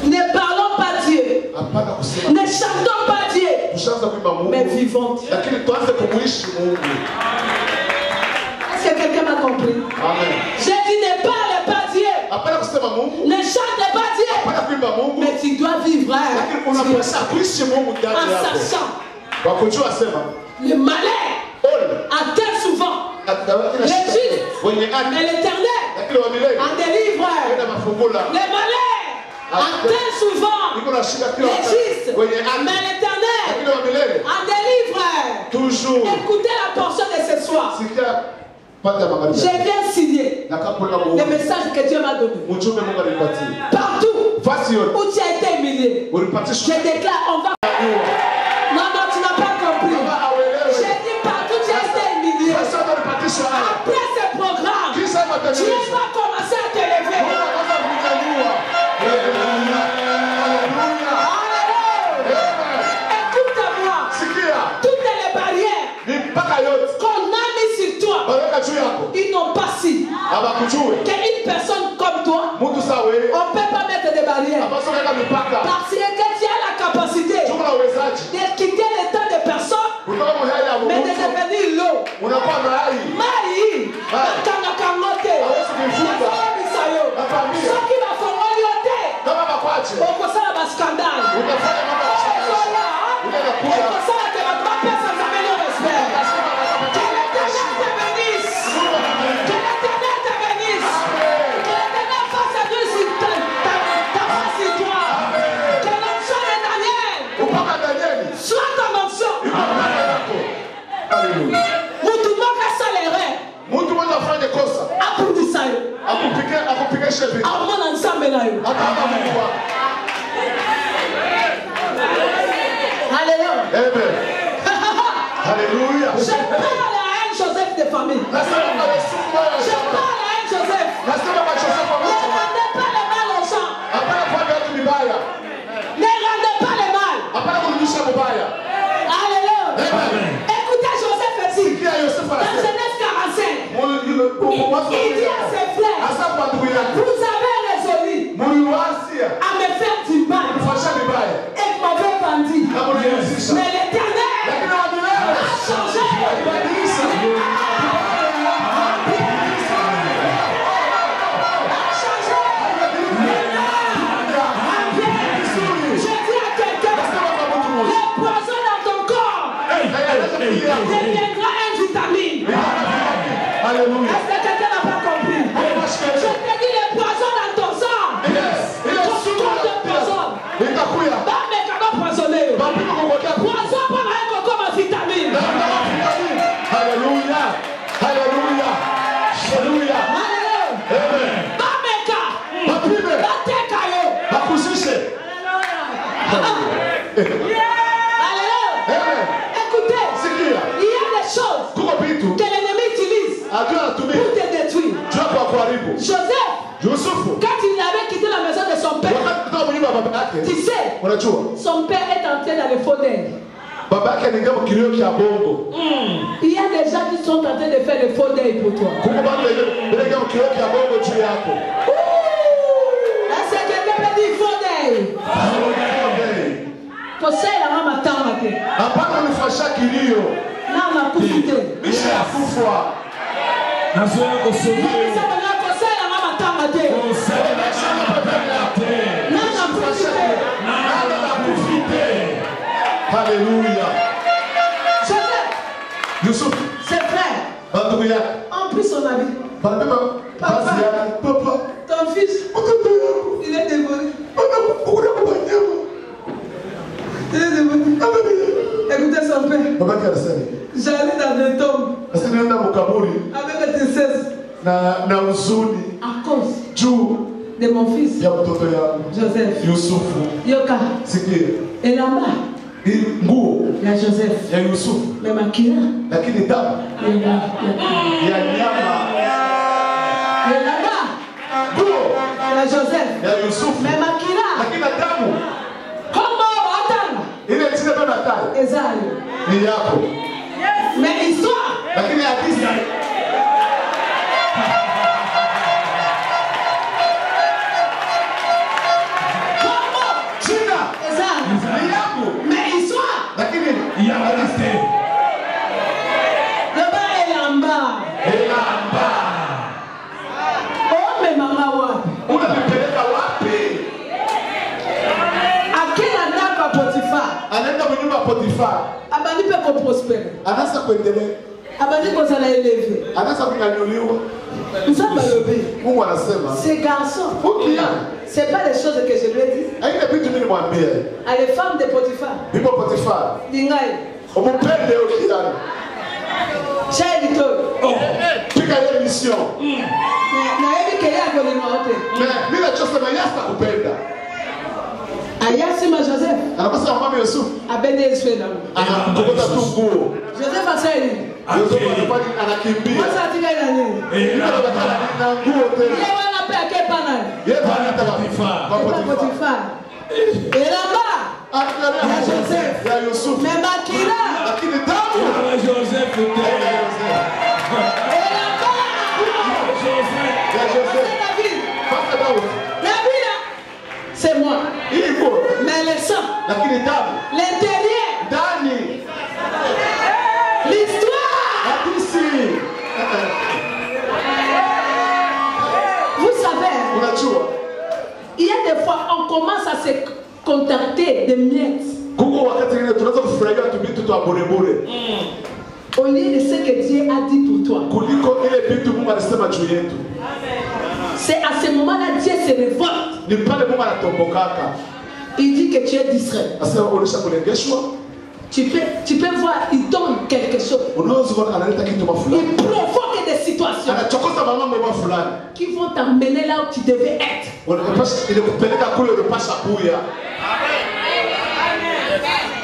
Ne parlons pas Dieu. Hapana kusema. Ne chantons pas Dieu. Tushaanza kuimba Mungu. Mais vivons Dieu. Lakini tuanze kumuishi Mungu. Est-ce que quelqu'un m'a compris? Amen. J'ai dit ne parle pas Dieu. Hapana kusema Mungu. Ne chante pas Dieu. Hapana kuimba Mungu. Mais tu dois vivre Lakini unapaswa kuishi Mungu ndani en yako. sachant Kwa kujua sema le malheur atteint souvent les justes, mais l'Éternel en délivre. Le malheur atteint souvent les justes, mais l'Éternel en délivre. Toujours. Écoutez la portion de ce soir. Je viens signer le message que Dieu m'a donné. Partout où tu as été humilié, je déclare, on va... Non, tu n'as pas compris. J'ai dit partout où tu as été humilié. Après ce programme, tu vas commencer à te lever. Écoute-moi. Toutes les barrières qu'on a mises sur toi, ils n'ont pas si. Qu'une personne comme toi, on ne peut pas mettre des barrières. Parce que tu as la capacité de quitter l'état de personne, mais de devenir l'eau. Maï, Kangakangote, ce qui va faire on ça va scandale. Alléluia. Je parle à un Joseph de famille. Je parle à un Joseph. Ne rendez pas le mal aux gens. Ne rendez pas le mal. Alléluia. Écoutez Joseph ici. Dans Genèse 45. Il dit à ses frères, vous avez résolu à me faire du mal et m'avez vendu. Mais l'Éternel a changé. Deviendra une vitamine. Alléluia. Est-ce que quelqu'un n'a pas compris? Je te dis le poison dans ton sang. Ton corps de poison. Mais comment poisonner? Poison pour un coco ma vitamine. Alléluia. Alléluia. Alléluia. Alléluia. Bameka. Bateka yo. Alléluia. Que l'ennemi utilise pour te détruire. Joseph, quand il avait quitté la maison de son père, tu sais, son père est entré dans le fauteuil. Il y a des gens qui sont en train de faire le faux deuil pour toi. Est-ce que quelqu'un me dit faux deuil? Tu sais, la maman t'en Nama kufite. Nazoya kosobe. Nana kosela mama tamate. Nana kufite. Nana kufite. Alléluia. Yusuf. C'est vrai. En plus on a dit. Papa. Ton fils. Il est dévoré. Il est dévoré. Écoutez son père. J'allais dans un tombe. na uzuni à cause juu de mon fils ya mtoto yangu Joseph. Yusufu. Yoka. Sikia. Et là-bas, nguo ya Joseph. Ya Yusufu. Mais Makira. Lakini damu ya nyama. Et là-bas, nguo ya Joseph. Ya Yusufu. Mais Makira. Lakini damu. Comment attendre? Ile tine ndo nataka. Ezayo. Ni yako. Mais histoire. Lakini hadithi. Anaenda mnyumba Potifa. Abandi pe ko prospérer. Anasa kuendelea. Abandi ko sala élevé. Anasa kunyanyuliwa. Nsamba lobe. Mungu anasema. Ces garçons. C'est pas les choses que je lui ai dit. Haina vitu mimi nimwambia. À les femmes de Potiphar. Bibo Potifa. Dingai. Umupende ukijana. Chez Victor. Oh. Pika ile mission. Na hivi kile yako ni maote. Mimi nachosema yasa kupenda. Ayasima Joseph. Anapaswa mama Yusuf. Abende Israeli. Anatokota tu nguo. Joseph asali. Yusuf anafanya anakimbia. Sasa atika ina nini? Na nguo tena. Yeye wana pe akepa nani? Yeye anataka Potifa. Et là-bas, il y a Joseph. Il y a Yusuf. Mais Makira. Lakini damu. Joseph. Et là-bas, il y a Joseph. Papa Daoud. C'est moi. Mais le sang, l'intérieur, l'histoire. Vous savez, il y a des fois on commence à se contacter de miettes. Au lieu de ce que Dieu a dit pour toi. C'est à ce moment-là Dieu se révolte. Il dit que tu es distrait. Tu peux voir, il donne quelque chose. Il provoque des situations qui vont t'emmener là où tu devais être.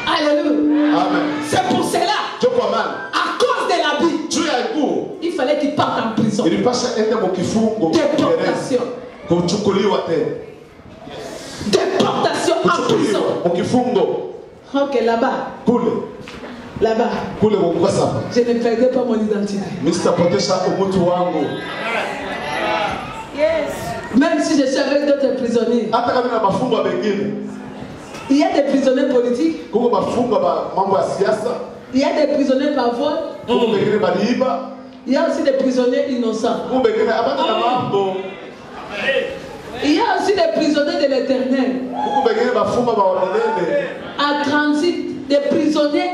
Alléluia. C'est pour cela, à cause de l'habit, il fallait qu'il parte en prison. Déportation en prison. Ok, là-bas. Là-bas. Je ne perdais pas mon identité. Même si je suis avec d'autres prisonniers. Il y a des prisonniers politiques. Il y a des prisonniers par vol. Il y a aussi des prisonniers innocents. Il y a aussi des prisonniers de l'Éternel. En transit, des prisonniers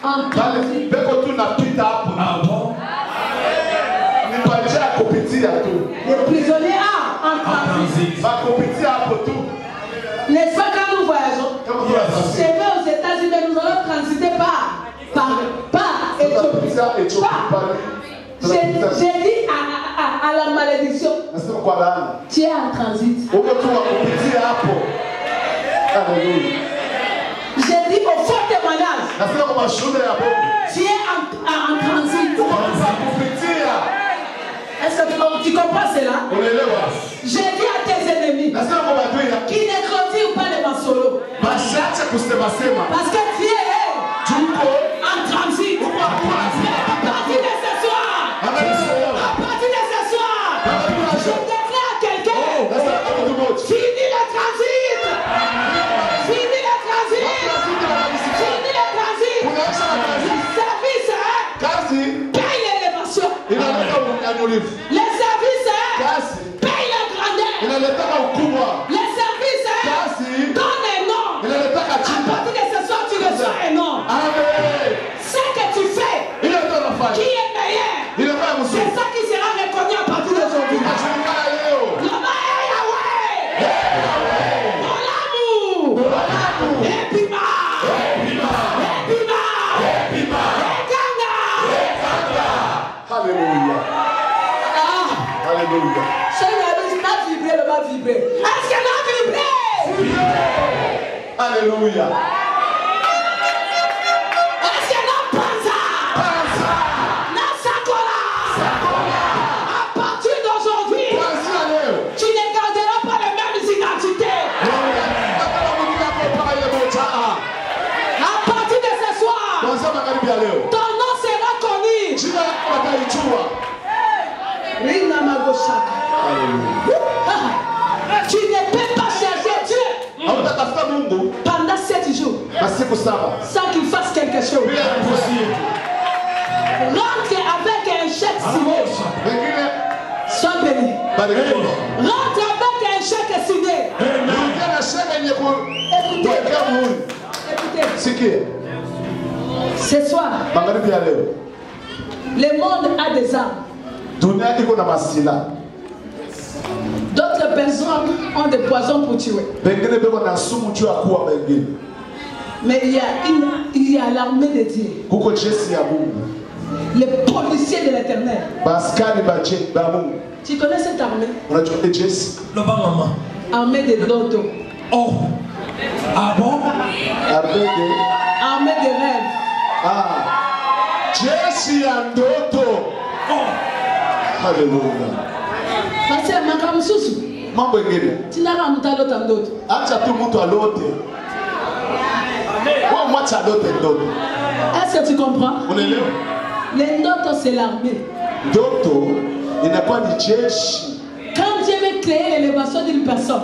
en transit. Les prisonniers en transit. N'est-ce pas quand nous voyageons? C'est vrai aux États-Unis, nous allons transiter par Éthiopie. J'ai dit à la malédiction. Tu es en transit. J'ai dit au fort témoignage. Tu es en transit. Est-ce que tu comprends cela? J'ai dit à tes ennemis qui ne retirent pas les massolos. Parce que tu es en transit. À partir de ce soir, je déclare à quelqu'un, fini le transit. Fini le transit. Fini le transit. Le service paye l'élévation. Les services payent la grandeur. Les services donnent un nom. À partir de ce soir, tu reçois un nom. Ce que tu fais, qui est meilleur, c'est ça qui sera reconnu à partir d'aujourd'hui. Le meilleur Yahweh. Dans l'amour. Et puis Alléluia. elle va vibrer. Est-ce qu'elle a vibré? Alléluia. Est-ce qu'elle a pensé? La sacola. À partir d'aujourd'hui, tu ne garderas pas les mêmes identités. À partir de ce soir, ton nom sera connu. Rina Magoshaka. Tu ne peux pas chercher Dieu pendant 7 jours sans qu'il fasse quelque chose. Rentre avec un chèque signé. Sois béni. Rentre avec un chèque signé. Écoutez. Ce soir, le monde a des armes. D'autres personnes ont des poisons pour tuer. Mais il y a l'armée de Dieu. Les policiers de l'éternel. Tu connais cette armée? Armée de Loto. Oh. Ah bon? Armée de rêves. Alléluia. Parce que Makam Soussou. Tu n'as pas monté à l'autre. Est-ce que tu comprends? Les Ndoto, c'est l'armée. Quand Dieu veut créer l'élévation d'une personne,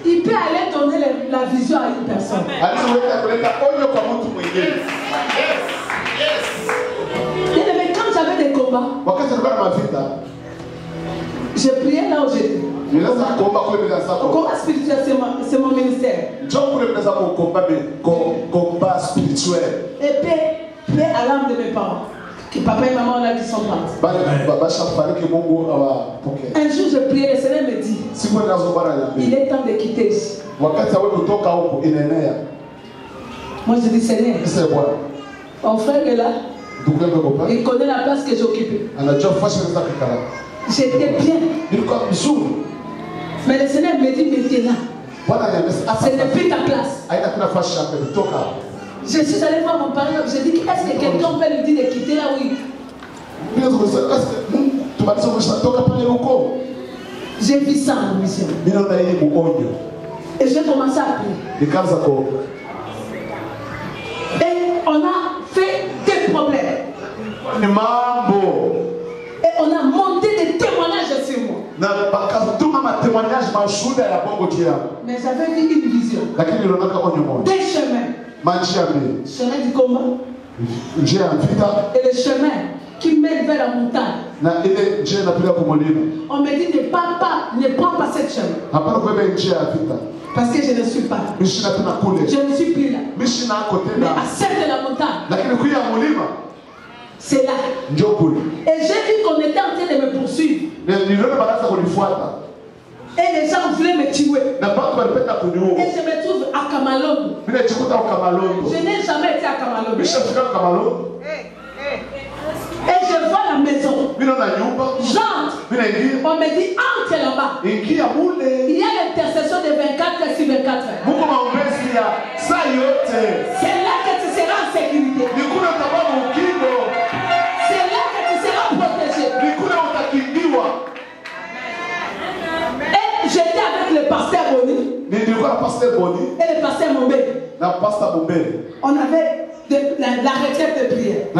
il peut aller donner la vision à une personne. Mais quand j'avais des combats, je priais là où j'étais. Le combat spirituel, c'est mon ministère. Et paix à l'âme de mes parents. Que papa et maman ont dit son parents. Un jour, je priais, le Seigneur me dit, il est temps de quitter ici. Moi, je dis, Seigneur, mon frère est là. Il connaît la place que j'occupais. J'étais bien. Mais le Seigneur me dit maintenant, ce n'est plus ta place. Je suis allé voir mon père. Je dis, est-ce que quelqu'un peut lui dire de quitter là où il... J'ai vu ça en mission. Et j'ai commencé à prier. Et on a fait des problèmes. Et on a monté des témoignages sur moi. Mais j'avais vu une vision. Des chemins. Chemin du combat. Et le chemin qui mène vers la montagne. On me dit ne prends pas cette chemin. Parce que je ne suis pas là. Je ne suis plus là. Mais accepte la montagne. C'est là. Et j'ai vu qu'on était en train de me poursuivre. Et les gens voulaient me tuer. Et je me trouve à Kamalongo. Je n'ai jamais été à Kamalongo. Et je vois la maison. J'entre. On me dit entre là-bas. Il y a l'intercession de 24 heures sur 24 heures. C'est là que tu seras en sécurité. C'est là que tu seras protégé. Et j'étais avec le pasteur Boni. Et le pasteur Mombé. On avait la retraite de prière. Je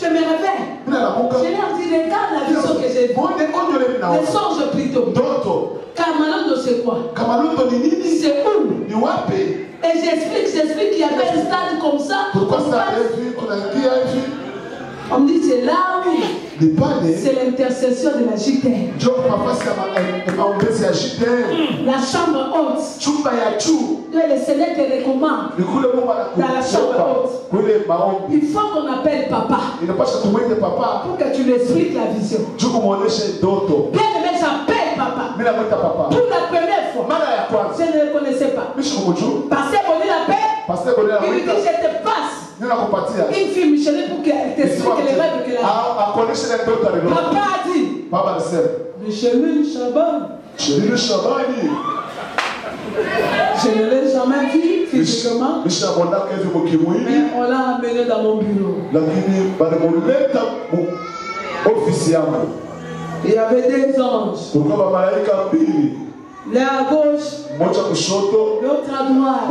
me réveille. Je leur dis, regarde la vision que j'ai vue. Les songes plutôt. Kamalondo, c'est quoi? C'est où? Et j'explique qu'il y avait un stade comme ça. On me dit, c'est là où c'est l'intercession de la JTN. La chambre haute. Le Seigneur te recommande dans la chambre haute. Il faut qu'on appelle papa pour que tu lui expliques la vision. Bien aimé, j'appelle papa pour la première fois. Je ne le connaissais pas. Pasteur Boni l'appelle. Il lui dit, je te passe une fille Micheline pour qu'elle t'explique les rêves qu'elle a. Papa a dit, Micheline Chaban. Micheline Chabani. Je ne l'ai jamais vu physiquement. Mais on l'a amené dans mon bureau. Il y avait des anges. L'un à gauche, l'autre à droite.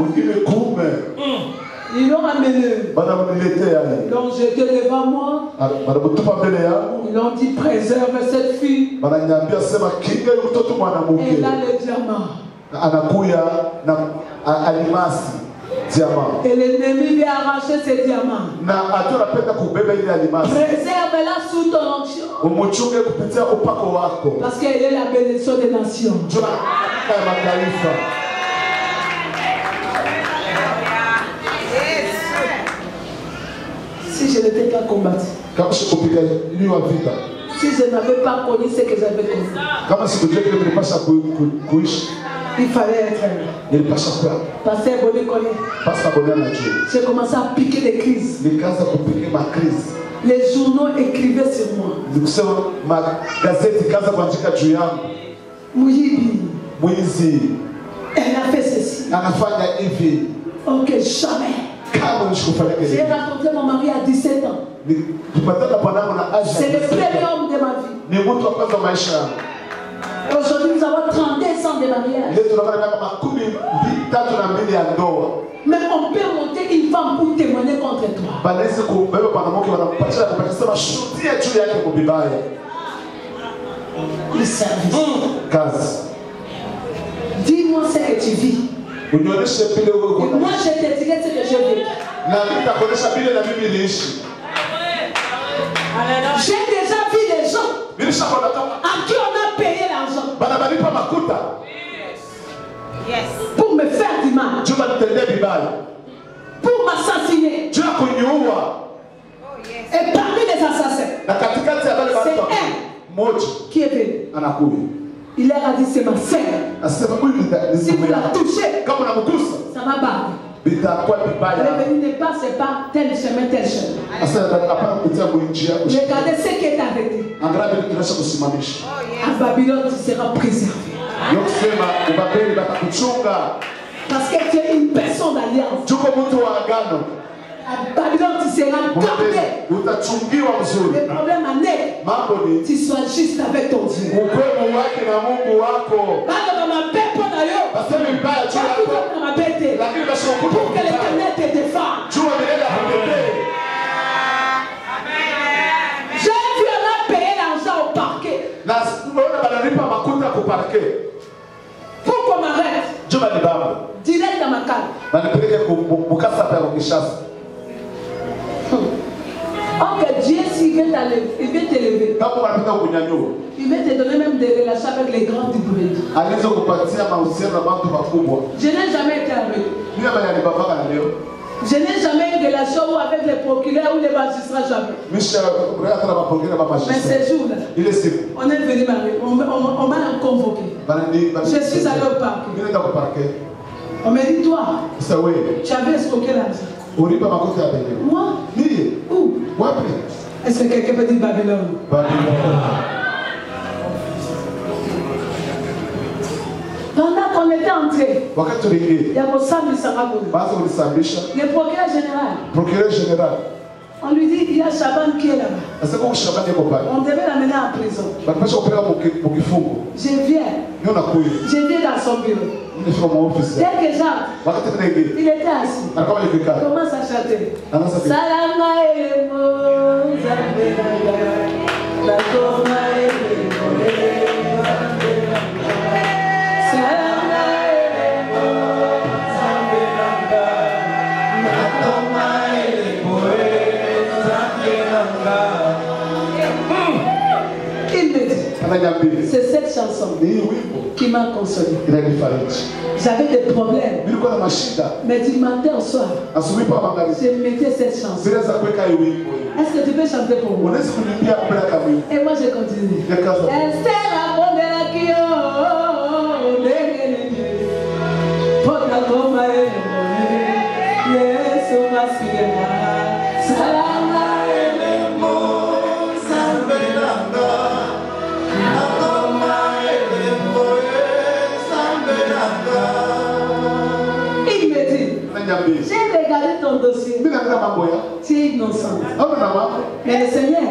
Ils l'ont amené. Ils l'ont jeté devant moi. Ils ont dit préserve cette fille. Elle a le diamant. Et l'ennemi lui a arraché ses diamants. Préserve-la sous ton onction. Parce qu'elle est la bénédiction des nations. Si je n'étais pas combattu, si je n'avais pas connu ce que j'avais connu, il fallait être là. Pasteur Bonnet connaît. J'ai commencé à piquer des crises. Les journaux écrivaient sur moi. Mouyibi. Elle a fait ceci. Ok, jamais. J'ai rencontré mon mari à 17 ans. C'est le premier homme de ma vie. Aujourd'hui, nous avons 32 ans de mariage. Mais on peut monter une femme pour témoigner contre toi. Le service. Dis-moi ce que tu vis. Et moi, je te dirai ce que je vis. J'ai déjà vu des gens à qui on a payé l'argent pour me faire du mal, pour m'assassiner. Et parmi les assassins, c'est elle qui est venue. Il leur a dit c'est ma sœur. Si vous la touchez, ça m'a battu. Elle est venue ne passe pas tel chemin, tel chemin. Regardez ce qui est arrêté. À Babylone, tu seras préservé. Parce que tu es une personne d'alliance. À Babylone, tu seras gardé. Le problème en est, tu sois juste avec ton Dieu. Pour que l'Éternel te défende. J'ai vu on a payé l'argent au parquet. Pour qu'on m'arrête. Direct dans ma cale. Oh que Dieu, s'il vient t'élever, il va te donner même des relations avec les grands du pays. Je n'ai jamais été avec. Je n'ai jamais eu de relation avec les procureurs ou les magistrats, jamais. Mais ce jour-là, on est venu m'arrêter, on m'a convoqué. Je suis allé au parquet. On m'a dit, toi, tu avais escroqué l'argent. Moi? Où? Est-ce que quelqu'un peut dire Babylone? Pendant qu'on était entré, il y a mon Sam le procureur général. On lui dit il y a Chaban qui est là-bas. On devait l'amener en prison. Je viens dans son bureau. Dès que j'entre, il était assis. Il commence à chanter. Salama Elemo, Salama c'est cette chanson qui m'a consolé. J'avais des problèmes. Mais du matin au soir, je mettais cette chanson. Est-ce que tu peux chanter pour moi? Et moi je continue. Tu es innocent. Mais le Seigneur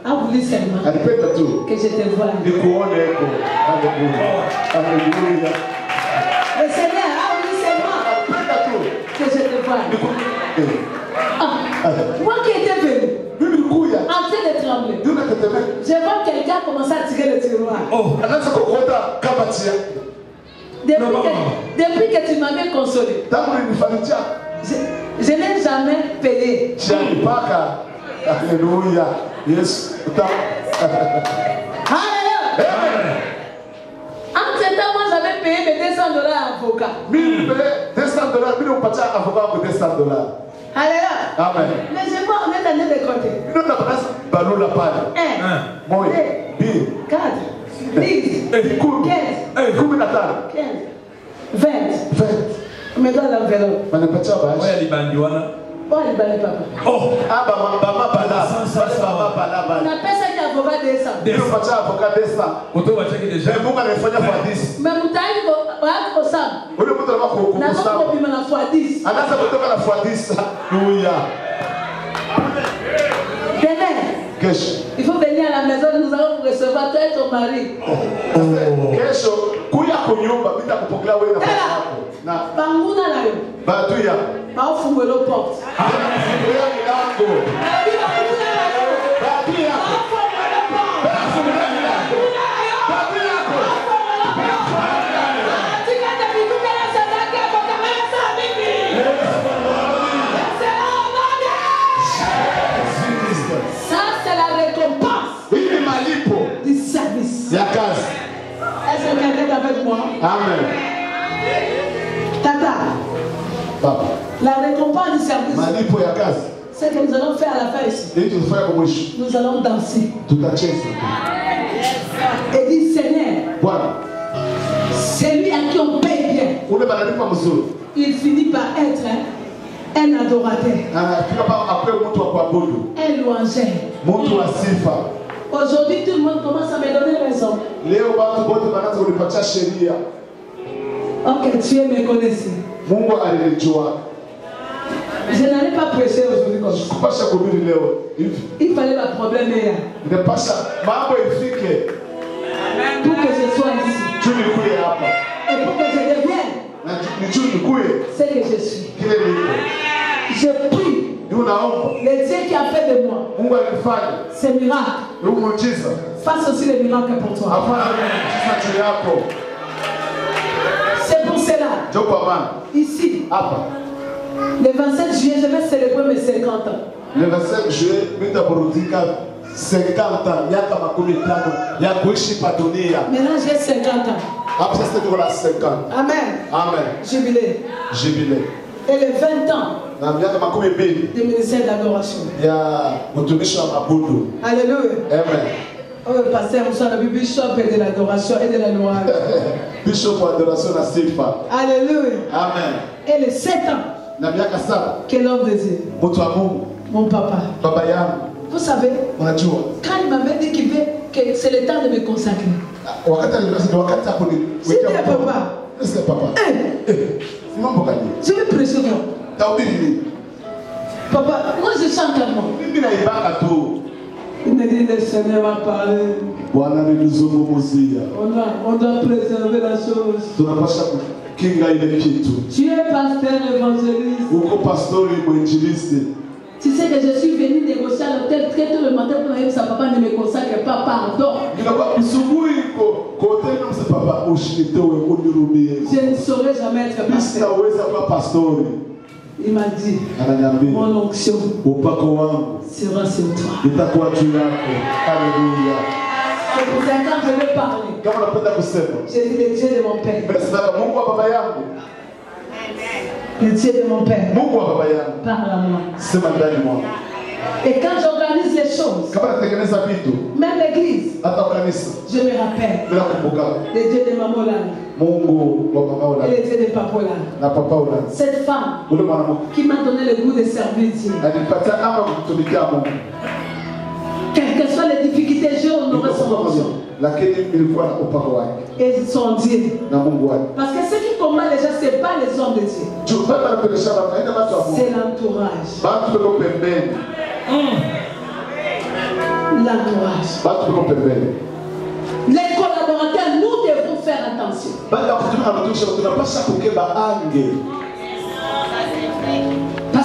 a voulu seulement que je te voie. Le Seigneur a voulu seulement que je te voie. Moi qui étais venu, en train de trembler, je vois quelqu'un commencer à tirer le tiroir. Depuis que tu m'avais consolé, je n'ai jamais payé. Alléluia. Yes. Alléluia. En ce temps, moi j'avais payé mes $200 à avocat. 200 $, on passe à avocat pour $200. Alléluia. Amen. Mais je vois, on est allé de côté. 1, 2, 4, 10, 15, 20. Me donne l'enveloppe. Oh, il balait papa. Oh, on appelle ça qu'avocat descend. Mais Moutaï, au Sam. N'a pas compris la fois 10. Demain, il faut venir à la maison, nous allons vous recevoir, toi et ton mari. Banguna la yo. Batuya. Ba fungwe lo porte. Batuya milango. Banguna la yo. Batuya. Ba fungwe lo porte. Batuya milango. Batuya ko. Tika ta bikuka la sadaka kwa kamera sa bibi. Ça c'est la récompense. Hii malipo du service. Ya kazi. Est-ce que quelqu'un est avec moi? Amen. Tata. Papa. La récompense du service. Malipo ya kazi. C'est que nous allons faire à la fin ici. Nous allons danser. Et dit Seigneur, celui à qui on paye bien, il finit par être un adorateur, un louangeur. Aujourd'hui, tout le monde commence à me donner raison. Ok, tu es méconnaissé. Je n'allais pas prêcher aujourd'hui comme ça. Il fallait un problème hier. Pour que je sois ici. Et pour que je devienne ce que je suis. Je prie. Le Dieu qui a fait de moi ces miracles, fasse aussi les miracles pour toi. C'est pour cela. Ici. Le 27 juillet, je vais célébrer mes 50 ans. Le 27 juillet, 50 ans. Maintenant, j'ai 50 ans. Après, c'est 50. Amen. Amen. Jubilé. Jubilé. Et les 20 ans de ministère d'adoration. Alléluia. Amen. Oh, pasteur, nous sommes le bishop de l'adoration et de la louange. Bishop d'adoration à Sifa. Alléluia. Amen. Et les 7 ans. Quel homme de Dieu. Mon papa. Vous savez, quand il m'avait dit que c'est le temps de me consacrer. C'était papa. Je vais prêcher moi. Papa, moi je chante à moi. Il me dit, le Seigneur va parler. On doit préserver la chose. Tu es pasteur évangéliste. Tu sais que je suis venu négocier à l'hôtel très tôt le matin pour dire que sa papa ne me consacre pas, pardon. Je ne saurais jamais être pasteur. Il m'a dit, mon onction sera sur toi. Alléluia. C'est pour ça que quand je vais parler, j'ai dit le Dieu de mon père. Le Dieu de mon père. Parle à moi. Et quand j'organise les choses, même l'église, je me rappelle le Dieu de Mamola et le Dieu de Papola. Cette femme qui m'a donné le goût de servir Dieu. Quelles que soient les difficultés, j'ai honoré son onction. Et son Dieu. Parce que ce qui commence combat déjà, ce n'est pas les hommes de Dieu. C'est l'entourage. L'entourage. Les collaborateurs, nous devons faire attention. Parce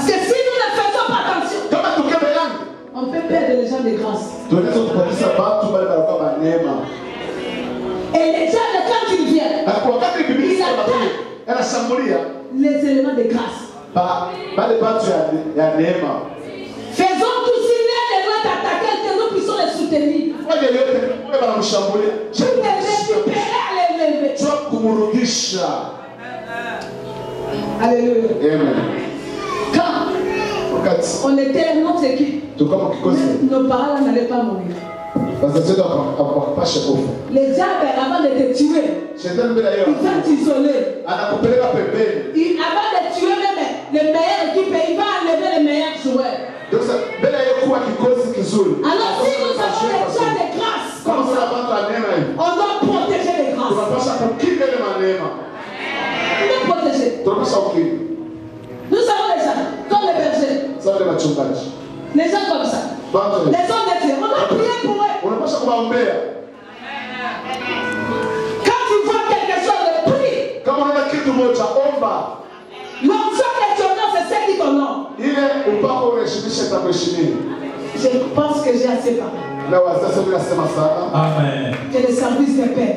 que si nous ne faisons pas attention, on peut perdre les gens de grâce. Et les gens, quand ils viennent, ils attaquent les éléments de grâce. Faisons tout si l'un de nous est attaqué, que nous puissions les soutenir. Alléluia. Quand on était notre équipe, nos parents n'allaient pas mourir. Les diables, avant de te tuer, ils vont t'isoler. Avant de tuer même les meilleures équipes, il va enlever les meilleurs joueurs. Alors si nous avons les gens de grâce, comme ça, on doit protéger les grâces. Nous protéger. Nous avons les gens, comme les bergers. Les gens comme ça. Les hommes de Dieu, on doit prier pour eux. Quand tu vois quelque chose de prie, l'onction de ton nom, c'est ce qui t'honore. Je pense que j'ai assez parlé. Amen. Que le service de paix.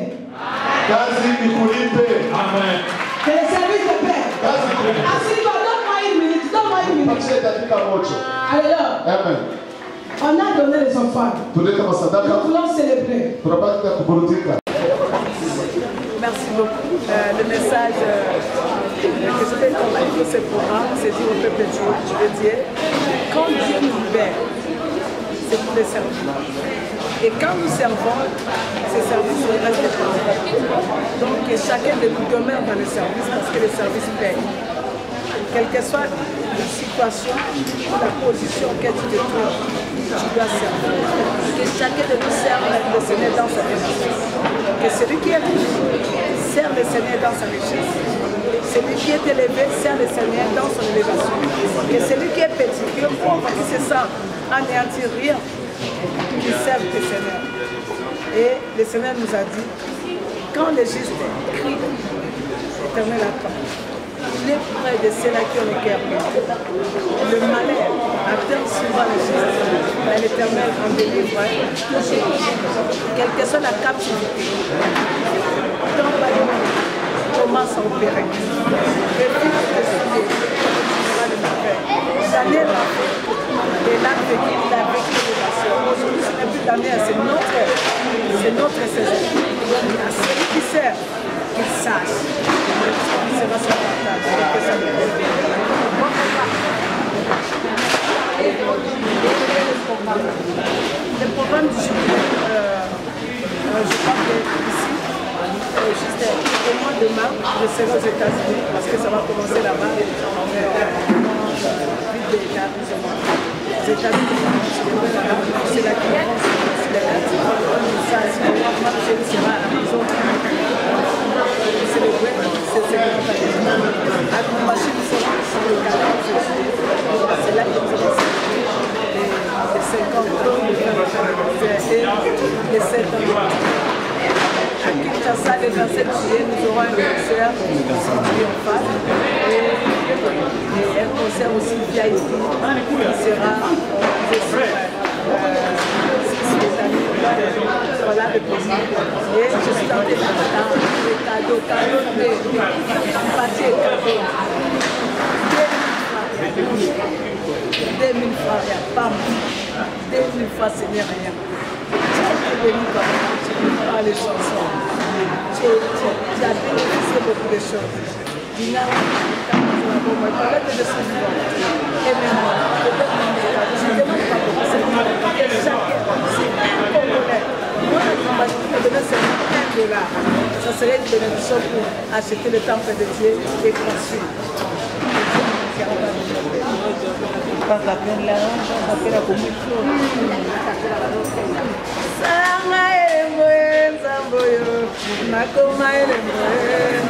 Amen. Que le service de paix. Assieds-toi, donne-moi une minute. Alléluia. Amen. On a donné les enfants. Nous voulons célébrer. Merci beaucoup. Le message que je vais combattre de ce programme, c'est dire au peuple de Dieu, quand Dieu nous libère, c'est pour les servir. Et quand nous servons, ces services restent pas. Donc chacun de nous demeure dans le service parce que le service paye. Quelle que soit la situation ou la position que tu te trouves, tu dois servir. Que chacun de nous serve le Seigneur dans sa richesse. Que celui qui est riche sert le Seigneur dans sa richesse. Celui qui est élevé sert le Seigneur dans son élévation. Que celui qui est petit, qui est pauvre, qui se sent anéantir rien, qui serve le Seigneur. Et le Seigneur nous a dit, quand le juste crie, l'Éternel attend. Il est près de ceux-là qui ont le cœur pur. Le malheur atteint souvent le juste, mais l'Éternel en délivre. Quelle que soit la captivité, quand Bayon commence à opérer, le but de souiller sera le mauvais. Daniel l'a fait, et là, il a vécu l'élévation. Aujourd'hui, ce n'est plus Daniel, c'est notre saison. À celui qui sert, qu'il sache. C'est notre partage. Le programme du jour, je crois que ici, juste au mois de mars, je serai aux États-Unis parce que ça va commencer là-bas. Aux États-Unis, c'est la conférence considérable. Ça, c'est le mois de mars, je serai à la maison. Célébrer cette célébration. À Kumbashi, nous sommes sur le 14 juillet. C'est là que nous allons célébrer les 50 ans de les 7 ans. À Kinshasa, le 27 juillet, nous aurons un concert triomphal et un concert aussi VIP qui sera voilà le plaisir. Et je suis en train de les cadeaux, de pâté et cadeaux. 2000 francs, il n'y a pas moins. 2000 francs, ce n'est rien. Tu es béni par les chansons. Tu as bénéficié beaucoup de choses. Je demande pas beaucoup, c'est chacun, c'est un Congolais. Moi, je vais donner seulement $1. Ça serait une bénédiction pour acheter le temple de Dieu et construire. Pas la peine là, ça fait la commission. Sanga ele mwe, zamboyo, nakoma ele mwe.